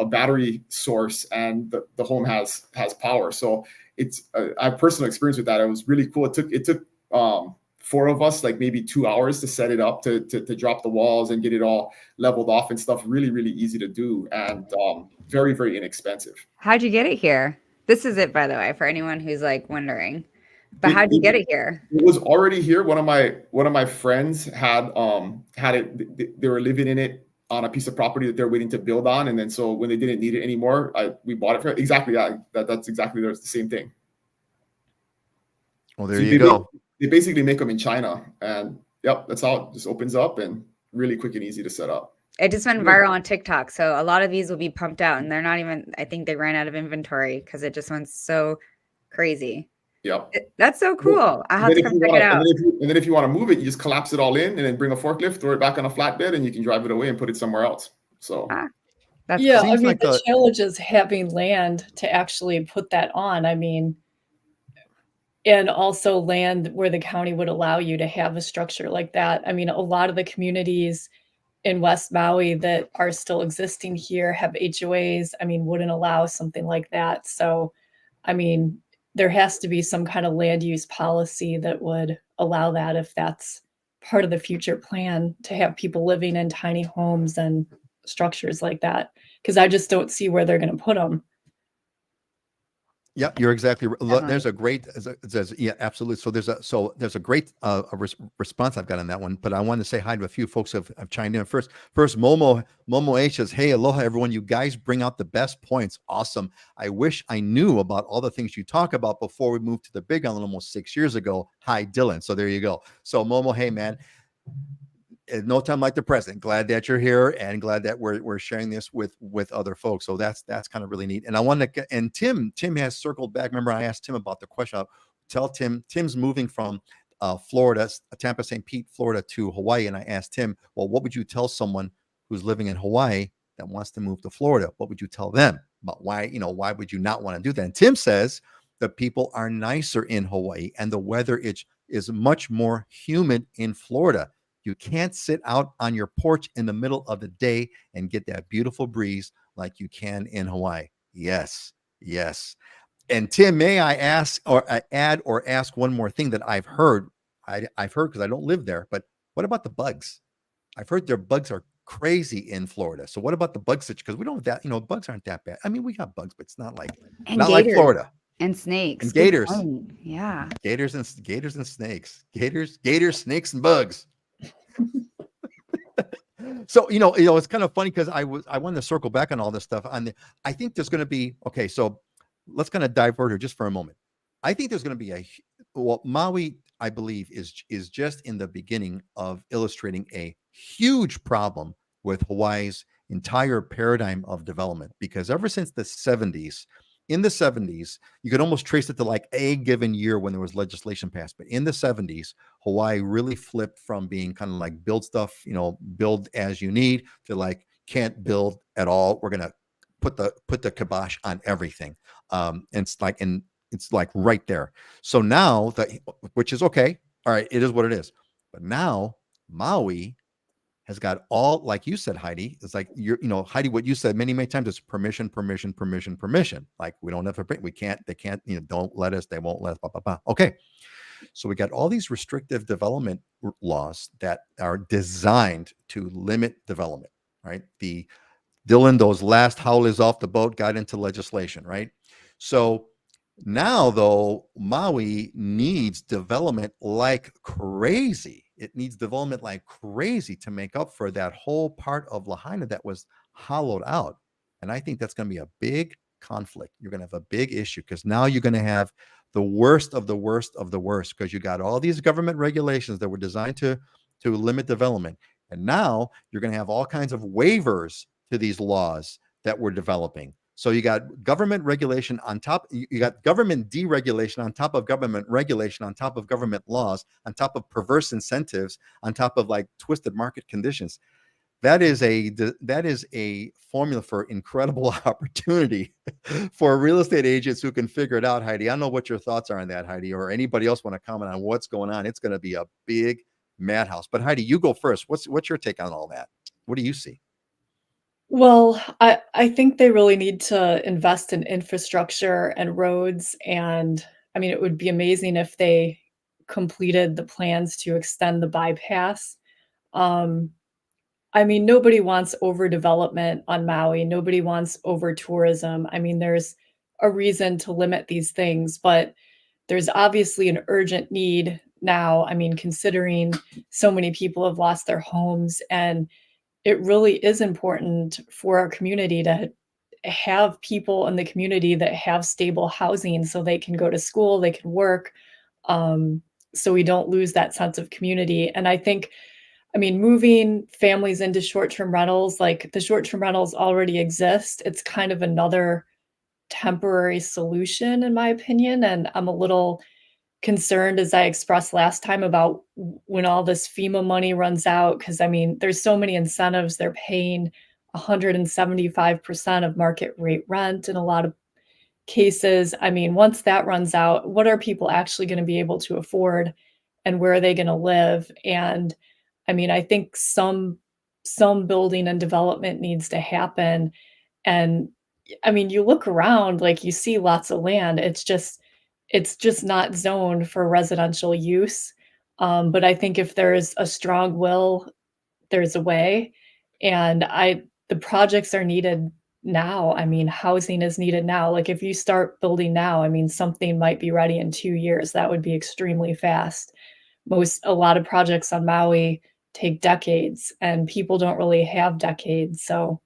battery source, and the home has power. So it's I have personal experience with that. It was really cool. It took 4 of us like maybe 2 hours to set it up, to drop the walls and get it all leveled off and stuff. Really, really easy to do, and very, very inexpensive. How'd you get it here? This is it, by the way, for anyone who's like wondering. But how'd you get it here? It was already here. One of my friends had it. They were living in it on a piece of property that they're waiting to build on, and then so when they didn't need it anymore, we bought it for exactly that's exactly the same thing. Well, there you go. They basically make them in China, and yep, that's how it just opens up, and really quick and easy to set up. It just went viral on TikTok, so a lot of these will be pumped out, and they're not even. I think they ran out of inventory because it just went so crazy. Yep. That's so cool. I have to come check it out. And then if you want to move it, you just collapse it all in and then bring a forklift, throw it back on a flatbed, and you can drive it away and put it somewhere else. So that's yeah, cool. I mean, the challenge is having land to actually put that on. I mean, and also land where the county would allow you to have a structure like that. I mean, a lot of the communities in West Maui that are still existing here have HOAs. I mean, wouldn't allow something like that. So, I mean, there has to be some kind of land use policy that would allow that, if that's part of the future plan, to have people living in tiny homes and structures like that. Because I just don't see where they're going to put them. Yeah, you're exactly right. There's Definitely. a great, yeah, absolutely. So there's a great response I've got on that one. But I want to say hi to a few folks have chimed in. First, Momo H says, "Hey, aloha, everyone. You guys bring out the best points. Awesome. I wish I knew about all the things you talk about before we moved to the Big Island almost 6 years ago. Hi, Dylan." So there you go. So Momo, hey man, no time like the present. Glad that you're here and glad that we're sharing this with other folks. So that's kind of really neat. And I want to, and Tim has circled back. Remember, I asked Tim about the question. I'll tell Tim's moving from Florida, Tampa, St. Pete, Florida to Hawaii. And I asked Tim, well, what would you tell someone who's living in Hawaii that wants to move to Florida? What would you tell them about why would you not want to do that? And Tim says the people are nicer in Hawaii and the weather is much more humid in Florida. You can't sit out on your porch in the middle of the day and get that beautiful breeze like you can in Hawaii. Yes, yes. And Tim, may I ask or add or ask one more thing that I've heard? I've heard because I don't live there, but what about the bugs? I've heard their bugs are crazy in Florida. So what about the bug situation? Because we don't have that, bugs aren't that bad. I mean, we got bugs, but it's not like And not like gators Florida. and snakes. And Good gators. point. Yeah. Gators and snakes. Gators, snakes, and bugs. So it's kind of funny because I wanted to circle back on all this stuff. I think there's going to be okay. So let's kind of divert here just for a moment. I think there's going to be Maui, I believe, is just in the beginning of illustrating a huge problem with Hawaii's entire paradigm of development. Because ever since the 70s, in the 70s, you could almost trace it to like a given year when there was legislation passed. But in the 70s, Hawaii really flipped from being kind of like build stuff, build as you need to like can't build at all. We're gonna put the kibosh on everything. And it's like right there. So now which is okay. All right, it is what it is. But now Maui has got all, like you said, Heidi, it's like Heidi, what you said many, many times is permission. Like we don't have to, they can't, don't let us, they won't let us, blah, blah, blah. Okay. So we got all these restrictive development laws that are designed to limit development, right? Dylan, those last howlers off the boat got into legislation, right? So now, though, Maui needs development like crazy. It needs development like crazy to make up for that whole part of Lahaina that was hollowed out. And I think that's going to be a big conflict. You're going to have a big issue because now you're going to have the worst of the worst of the worst because you got all these government regulations that were designed to limit development. And now you're going to have all kinds of waivers to these laws that we're developing. So you got government regulation on top, you got government deregulation on top of government regulation, on top of government laws, on top of perverse incentives, on top of like twisted market conditions. That is a formula for incredible opportunity for real estate agents who can figure it out, Heidi. I don't know what your thoughts are on that, Heidi, or anybody else want to comment on what's going on. It's going to be a big madhouse. But Heidi, you go first. What's your take on all that? What do you see? Well, I think they really need to invest in infrastructure and roads. And I mean, it would be amazing if they completed the plans to extend the bypass. Um, I mean, nobody wants overdevelopment on Maui. Nobody wants over tourism. I mean, there's a reason to limit these things, but there's obviously an urgent need now. I mean, considering so many people have lost their homes, and it really is important for our community to have people in the community that have stable housing so they can go to school, they can work, so we don't lose that sense of community. And I think, I mean, moving families into short-term rentals, like the short-term rentals already exist. It's kind of another temporary solution, in my opinion. And I'm a little concerned, as I expressed last time, about when all this FEMA money runs out. Because I mean, there's so many incentives. They're paying 175% of market rate rent in a lot of cases. I mean, once that runs out, what are people actually going to be able to afford, and where are they going to live? And I mean, I think some building and development needs to happen. And I mean, you look around, like you see lots of land. It's just not zoned for residential use. But I think if there's a strong will, there's a way. And the projects are needed now. I mean, housing is needed now. Like if you start building now, I mean, something might be ready in 2 years. That would be extremely fast. A lot of projects on Maui take decades, and people don't really have decades. So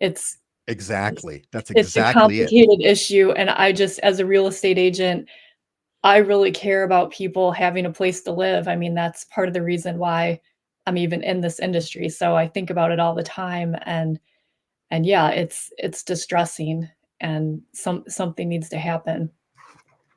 it's Exactly. That's it's a exactly it. complicated issue. And I just, as a real estate agent, I really care about people having a place to live. I mean, that's part of the reason why I'm even in this industry. So I think about it all the time, and yeah, it's distressing, and something needs to happen.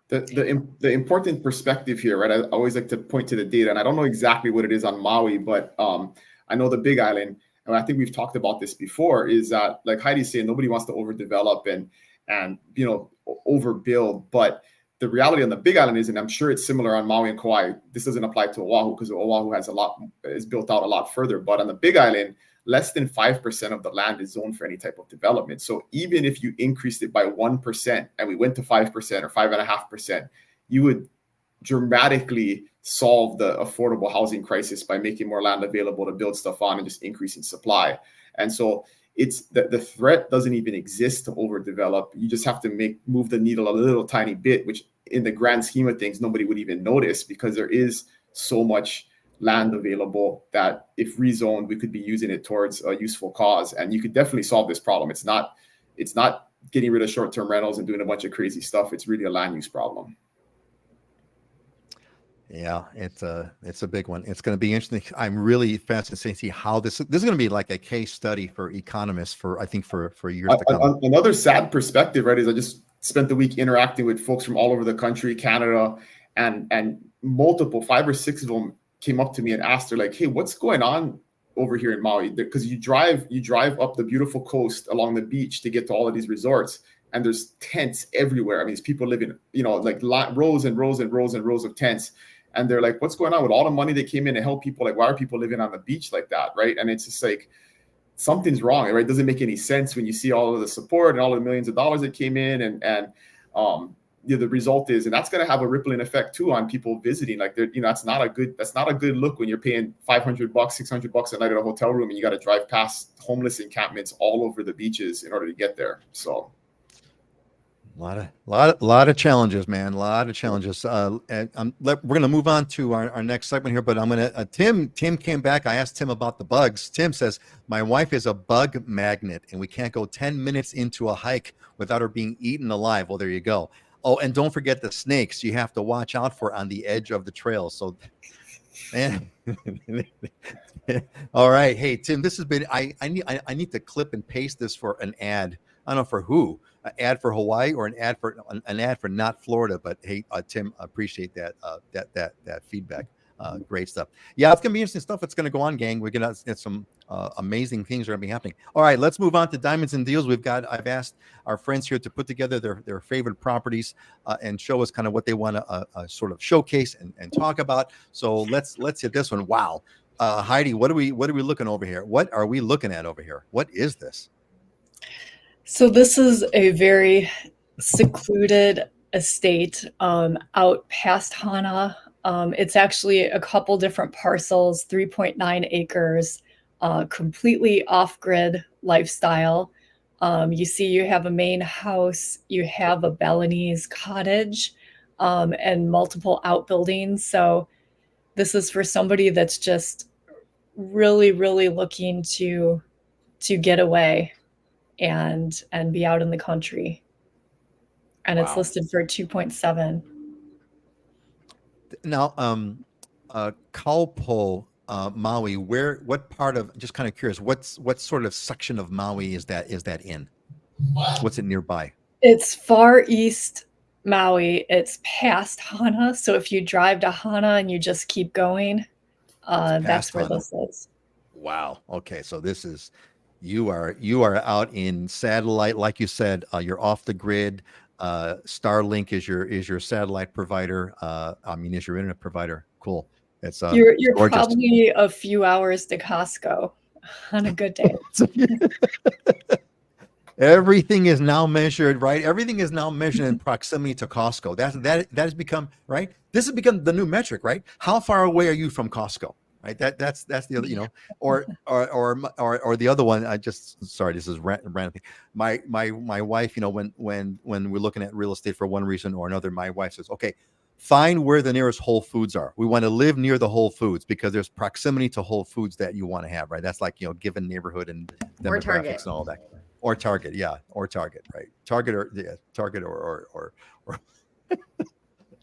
The important perspective here, right? I always like to point to the data, and I don't know exactly what it is on Maui, but I know the Big Island, and I think we've talked about this before, is that, like Heidi's saying, nobody wants to overdevelop and overbuild, but the reality on the Big Island is, and I'm sure it's similar on Maui and Kauai, this doesn't apply to Oahu because Oahu is built out a lot further, but on the Big Island, less than 5% of the land is zoned for any type of development. So even if you increased it by 1% and we went to 5% or 5.5%, you would dramatically solve the affordable housing crisis by making more land available to build stuff on and just increasing supply. And so it's the threat doesn't even exist to overdevelop. You just have to move the needle a little tiny bit, which in the grand scheme of things, nobody would even notice because there is so much land available that if rezoned, we could be using it towards a useful cause. And you could definitely solve this problem. It's not getting rid of short-term rentals and doing a bunch of crazy stuff. It's really a land use problem. Yeah, it's a big one. It's going to be interesting. I'm really fascinated to see how this is going to be like a case study for economists for years to come. Another sad perspective, right, is I just spent the week interacting with folks from all over the country, Canada, and multiple 5 or 6 of them came up to me and asked her, like, hey, what's going on over here in Maui? Because you drive up the beautiful coast along the beach to get to all of these resorts, and there's tents everywhere. I mean, these people live in, like rows and rows and rows and rows of tents. And they're like, what's going on with all the money that came in to help people? Like, why are people living on the beach like that, right? And it's just like, something's wrong, right? It doesn't make any sense when you see all of the support and all of the millions of dollars that came in, and the result is, and that's going to have a rippling effect too on people visiting. Like, that's not a good look when you're paying $500, $600 a night at a hotel room, and you got to drive past homeless encampments all over the beaches in order to get there. So, a lot of challenges, man. A lot of challenges. And we're going to move on to our next segment here, but I'm going to Tim came back. I asked Tim about the bugs. Tim says, my wife is a bug magnet, and we can't go 10 minutes into a hike without her being eaten alive. Well, there you go. Oh, and don't forget the snakes you have to watch out for on the edge of the trail. So, man. All right. Hey, Tim, this has been, I need to clip and paste this for an ad. I don't know for who, an ad for Hawaii or an ad for not Florida, but hey, Tim, appreciate that feedback. Great stuff. Yeah, it's gonna be interesting stuff that's gonna go on, gang. We're gonna get some amazing things are gonna be happening. All right, let's move on to Diamonds and Deals. I've asked our friends here to put together their favorite properties and show us kind of what they want to sort of showcase and talk about. So let's hit this one. Wow, Heidi, what are we looking over here? What are we looking at over here? What is this? So this is a very secluded estate out past Hana. It's actually a couple different parcels, 3.9 acres, completely off-grid lifestyle. You see you have a main house, you have a Balinese cottage, and multiple outbuildings. So this is for somebody that's just really, really looking to get away and be out in the country. And It's listed for 2.7. Now, Kaupo, Maui, what part of, just kind of curious, what sort of section of Maui is that in? What's it nearby? It's far east Maui. It's past Hana. So if you drive to Hana and you just keep going, that's where this is. Wow. Okay. So this is, you are out in satellite, like you said, you're off the grid. Starlink is your satellite provider. Is your internet provider. Cool. It's you're probably a few hours to Costco on a good day. Everything is now measured, right? Everything is now measured in proximity to Costco. That has become, right? This has become the new metric, right? How far away are you from Costco? right? That's the other, you know, or the other one. I just sorry, this is random thing. My wife, you know, when we're looking at real estate for one reason or another, my wife says, okay, find where the nearest Whole Foods are. We want to live near the Whole Foods because there's proximity to Whole Foods that you want to have, right? That's like, you know, given neighborhood and Or Target. demographics and all that. Or Target, yeah, or Target, right? Target or or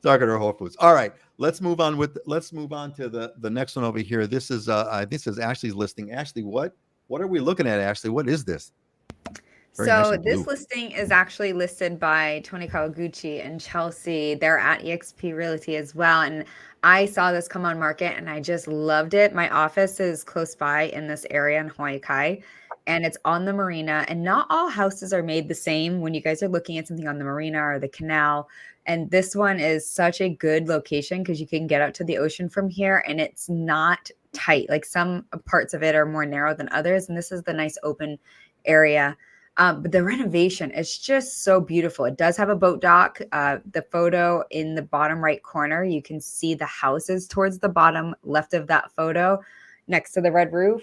Target or Whole Foods. All right, let's move on to the next one over here. This is Ashley's listing. Ashley, what are we looking at, Ashley? What is this? Very nice So and blue. this listing is actually listed by Tony Kawaguchi and Chelsea. They're at eXp Realty as well. And I saw this come on market and I just loved it. My office is close by in this area in Hawaii Kai, and it's on the marina. And not all houses are made the same when you guys are looking at something on the marina or the canal. And this one is such a good location because you can get out to the ocean from here and it's not tight. Like some parts of it are more narrow than others. And this is the nice open area. But the renovation is just so beautiful. It does have a boat dock. The photo in the bottom right corner, you can see the houses towards the bottom left of that photo next to the red roof.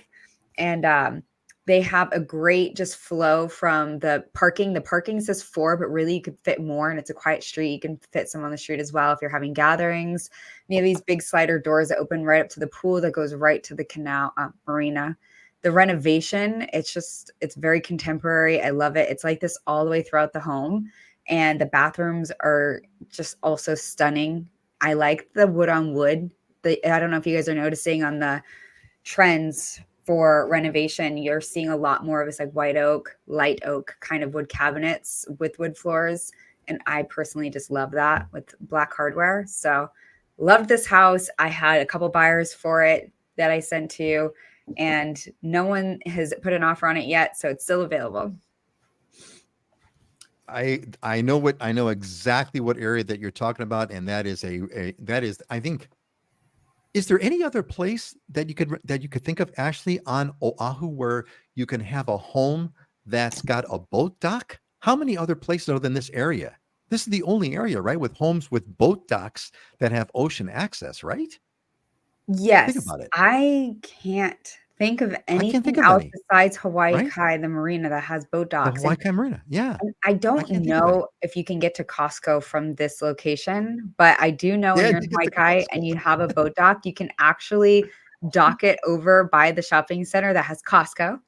And they have a great just flow from the parking. The parking says 4, but really you could fit more, and it's a quiet street. You can fit some on the street as well if you're having gatherings. And you have these big slider doors that open right up to the pool that goes right to the canal marina. The renovation, it's very contemporary. I love it. It's like this all the way throughout the home. And the bathrooms are just also stunning. I like the wood on wood. I don't know if you guys are noticing on the trends for renovation, you're seeing a lot more of this like white oak, light oak kind of wood cabinets with wood floors. And I personally just love that with black hardware. So loved this house. I had a couple buyers for it that I sent to you. And no one has put an offer on it yet, so it's still available. I know exactly what area that you're talking about, and that is I think. Is there any other place that you could think of, Ashley, on Oahu where you can have a home that's got a boat dock? How many other places other than this area? This is the only area, right, with homes with boat docks that have ocean access, right? Yes, think about it. I can't think of anything else besides Hawaii right? Kai, the marina that has boat docks. The Hawaii Kai Marina, yeah. I don't know if you can get to Costco from this location, but I do know when you're in Hawaii Kai and you have a boat dock, you can actually dock it over by the shopping center that has Costco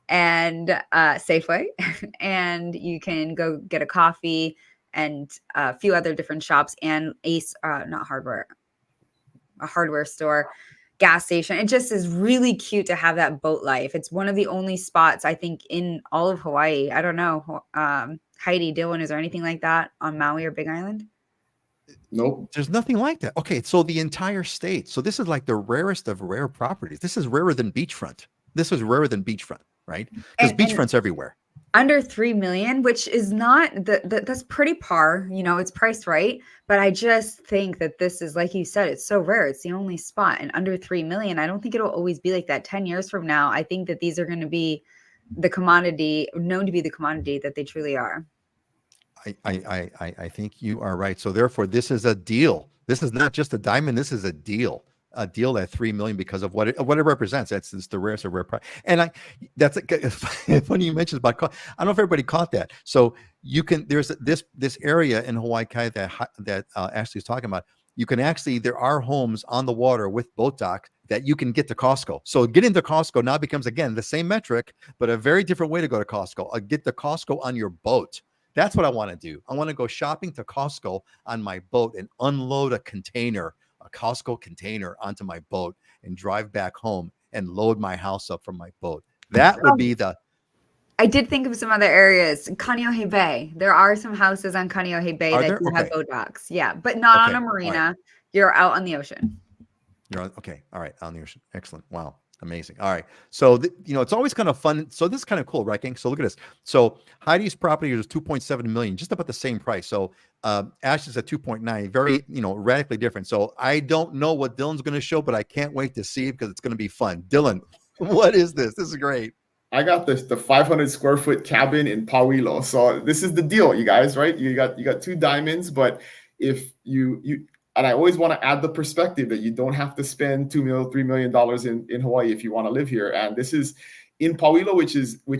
and Safeway, and you can go get a coffee and a few other different shops and Ace, not hardware, a hardware store, gas station. It just is really cute to have that boat life. It's one of the only spots I think in all of Hawaii. I don't know. Heidi, Dylan, is there anything like that on Maui or Big Island? Nope. There's nothing like that. Okay, so the entire state. So this is like the rarest of rare properties. This is rarer than beachfront. This is rarer than beachfront, right? Because beachfront's everywhere. Under 3 million, which is not that's pretty par, you know, it's priced right. But I just think that this is, like you said, it's so rare. It's the only spot, and under 3 million. I don't think it'll always be like that. 10 years from now, I think that these are going to be the commodity, known to be the commodity that they truly are. I think you are right. So therefore, this is a deal. This is not just a diamond. This is a deal. A deal at 3 million because of what it represents. It's the rarest of rare price. And that's funny you mentioned about. I don't know if everybody caught that. So you can, there's this area in Hawaii Kai that Ashley's talking about. You can actually, there are homes on the water with boat dock that you can get to Costco. So getting to Costco now becomes, again, the same metric, but a very different way to go to Costco. Get to Costco on your boat. That's what I want to do. I want to go shopping to Costco on my boat and unload a Costco container onto my boat and drive back home and load my house up from my boat. That would be I did think of some other areas. Kaneohe Bay. There are some houses on Kaneohe Bay that do have boat docks. Yeah, but not on a marina. Right. You're out on the ocean. You're on, okay. All right. On the ocean. Excellent. Wow. Amazing. All right. So, it's always kind of fun. So this is kind of cool, right, King? So look at this. So Heidi's property is 2.7 million, just about the same price. So Ash is at 2.9, very, radically different. So I don't know what Dylan's going to show, but I can't wait to see it because it's going to be fun. Dylan, what is this? This is great. I got the 500 square foot cabin in Hilo. So this is the deal, you guys, right? You got 2 diamonds, but if you And I always want to add the perspective that you don't have to spend $2 million, $3 million in Hawaii if you want to live here. And this is in Pauilo, which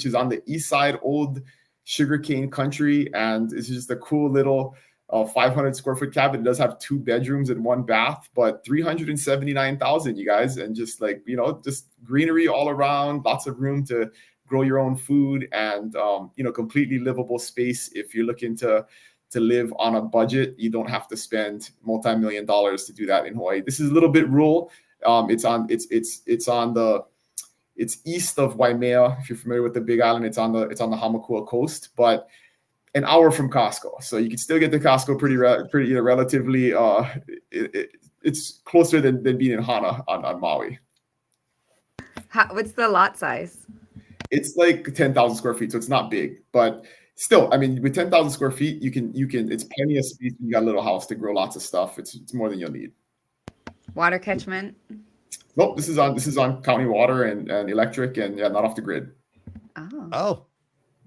is on the east side, old sugarcane country. And it's just a cool little 500 square foot cabin. It does have 2 bedrooms and 1 bath, but 379,000, you guys. And just like, you know, just greenery all around, lots of room to grow your own food, and, you know, completely livable space. If you're looking to live on a budget, you don't have to spend multi-million dollars to do that in Hawaii. This is a little bit rural. It's east of Waimea. If you're familiar with the Big Island, it's on the Hamakua coast, but an hour from Costco. So you can still get to Costco pretty relatively. It's closer than being in Hana on Maui. What's the lot size? It's like 10,000 square feet, so it's not big, but still, I mean, with 10,000 square feet, you can. It's plenty of space. You got a little house to grow lots of stuff. It's more than you'll need. Water catchment? Nope. This is on county water and electric, and yeah, not off the grid. Oh,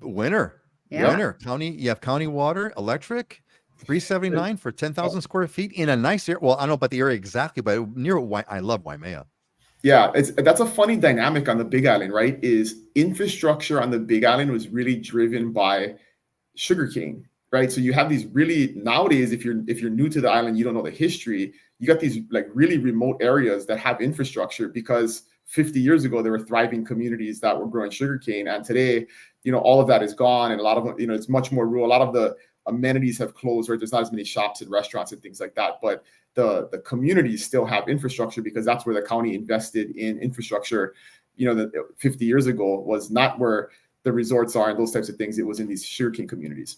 winner. Yeah. Winner. County. You have county water, electric. 379 for 10,000 square feet in a nice area. Well, I don't know about the area exactly, but near. I love Waimea. Yeah, that's a funny dynamic on the Big Island, right? Is infrastructure on the Big Island was really driven by sugarcane, right? So you have these really, nowadays, if you're new to the island, you don't know the history, you got these like really remote areas that have infrastructure because 50 years ago there were thriving communities that were growing sugarcane, and today, you know, all of that is gone, and a lot of, you know, it's much more rural. A lot of the amenities have closed, right? There's not as many shops and restaurants and things like that, but the communities still have infrastructure because that's where the county invested in infrastructure. You know, that 50 years ago was not where the resorts are and those types of things. It was in these sugarcane communities.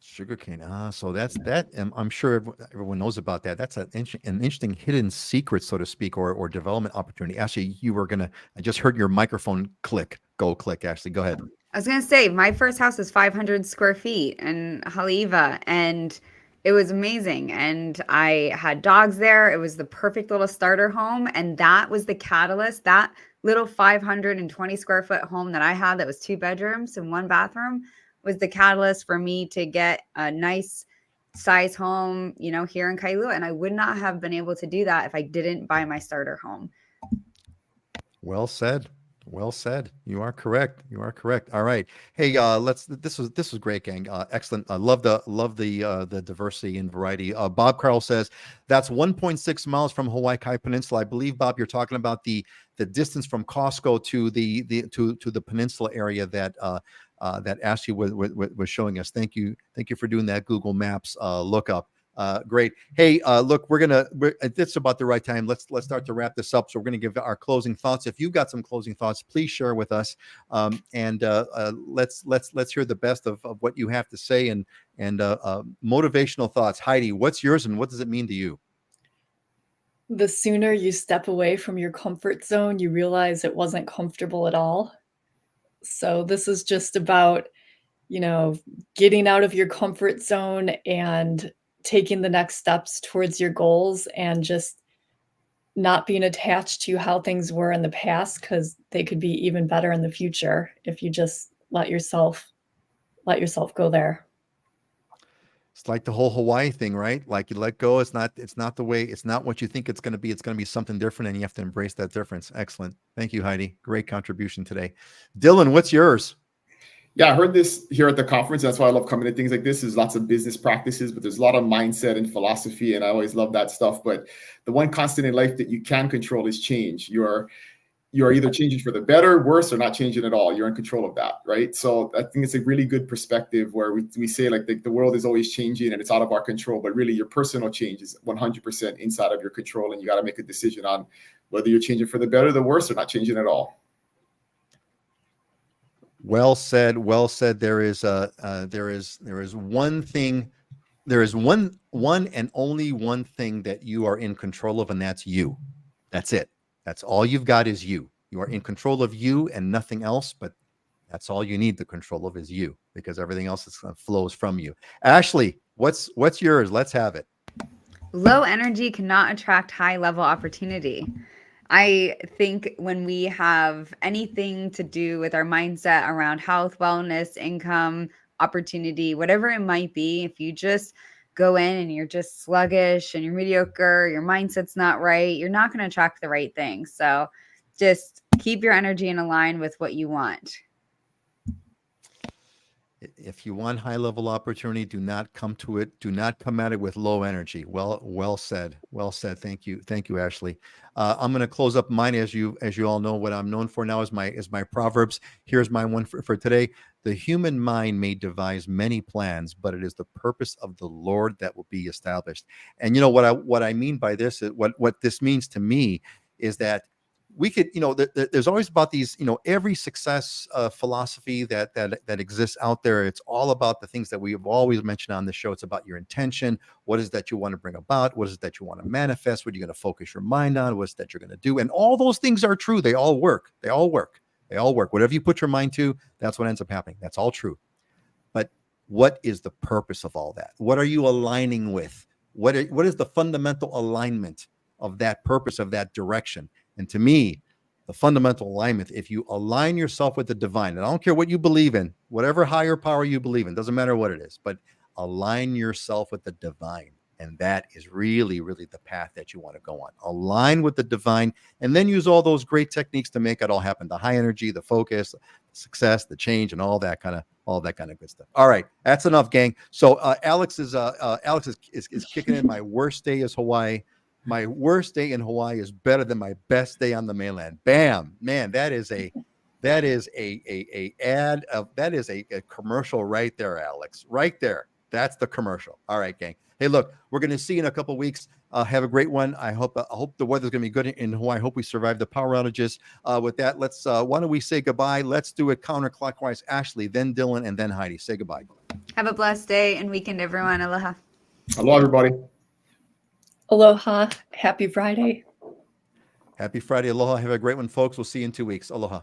Sugarcane. So that's that. And I'm sure everyone knows about that. That's an interesting hidden secret, so to speak, or development opportunity. Ashley, I just heard your microphone click. Go click, Ashley. Go ahead. I was going to say, my first house was 500 square feet in Haleiwa, and it was amazing. And I had dogs there. It was the perfect little starter home. And that was the catalyst. That little 520 square foot home that I had that was 2 bedrooms and 1 bathroom was the catalyst for me to get a nice size home, you know, here in Kailua. And I would not have been able to do that if I didn't buy my starter home. Well said. Well said. You are correct. You are correct. All right. Hey, this was great, gang. Excellent. I love the diversity and variety. Bob Carl says that's 1.6 miles from Hawaii Kai Peninsula. I believe, Bob, you're talking about the distance from Costco to the peninsula area that Ashley was showing us. Thank you for doing that Google Maps lookup. Great. Hey, look, it's about the right time. Let's start to wrap this up. So we're going to give our closing thoughts. If you've got some closing thoughts, please share with us. And let's hear the best of what you have to say and motivational thoughts. Heidi, what's yours and what does it mean to you? The sooner you step away from your comfort zone, you realize it wasn't comfortable at all. So this is just about, you know, getting out of your comfort zone and taking the next steps towards your goals, and just not being attached to how things were in the past, because they could be even better in the future if you just let yourself go there. It's like the whole Hawaii thing, right? Like you let go. It's not what you think it's going to be. It's going to be something different, and you have to embrace that difference. Excellent. Thank you, Heidi. Great contribution today. Dylan, what's yours? Yeah, I heard this here at the conference. That's why I love coming to things like this. There's lots of business practices, but there's a lot of mindset and philosophy, and I always love that stuff. But the one constant in life that you can control is change. You are either changing for the better, worse, or not changing at all. You're in control of that, right? So I think it's a really good perspective where we say like the world is always changing and it's out of our control, but really your personal change is 100% inside of your control, and you got to make a decision on whether you're changing for the better, the worse, or not changing at all. Well said. Well said. There is one thing. There is one and only one thing that you are in control of, and that's you. That's it. That's all you've got is you. You are in control of you and nothing else, but that's all you need the control of is you, because everything else flows from you. Ashley, what's yours? Let's have it. Low energy cannot attract high level opportunity. I think when we have anything to do with our mindset around health, wellness, income, opportunity, whatever it might be, if you just go in and you're just sluggish and you're mediocre, your mindset's not right, you're not going to attract the right things. So just keep your energy in line with what you want. If you want high level opportunity, do not come to it. Do not come at it with low energy. Well said. Well said. Thank you. Thank you, Ashley. I'm going to close up mine. As you all know, what I'm known for now is my Proverbs. Here's my one for today. The human mind may devise many plans, but it is the purpose of the Lord that will be established. And you know what I mean by this is what this means to me is that we could, there's always about these, every success philosophy that exists out there. It's all about the things that we have always mentioned on the show. It's about your intention. What is that you want to bring about? What is it that you want to manifest? What are you going to focus your mind on? What's that you're going to do? And all those things are true. They all work. They all work. They all work. Whatever you put your mind to, that's what ends up happening. That's all true. But what is the purpose of all that? What are you aligning with? What is the fundamental alignment of that purpose, of that direction? And to me, the fundamental alignment, if you align yourself with the divine, and I don't care what you believe in, whatever higher power you believe in, doesn't matter what it is, but align yourself with the divine. And that is really, really the path that you want to go on. Align with the divine, and then use all those great techniques to make it all happen. The high energy, the focus, the success, the change, and all that kind of good stuff. All right, that's enough, gang. So Alex is kicking in. My worst day is Hawaii. My worst day in Hawaii is better than my best day on the mainland. Bam, man, that is a commercial right there, Alex. Right there. That's the commercial. All right, gang. Hey, look, we're going to see you in a couple of weeks. Have a great one. I hope the weather's going to be good in Hawaii. I hope we survive the power outages. With that, let's why don't we say goodbye? Let's do it counterclockwise. Ashley, then Dylan, and then Heidi. Say goodbye. Have a blessed day and weekend, everyone. Aloha. Hello, everybody. Aloha. Happy Friday. Happy Friday. Aloha. Have a great one, folks. We'll see you in 2 weeks. Aloha.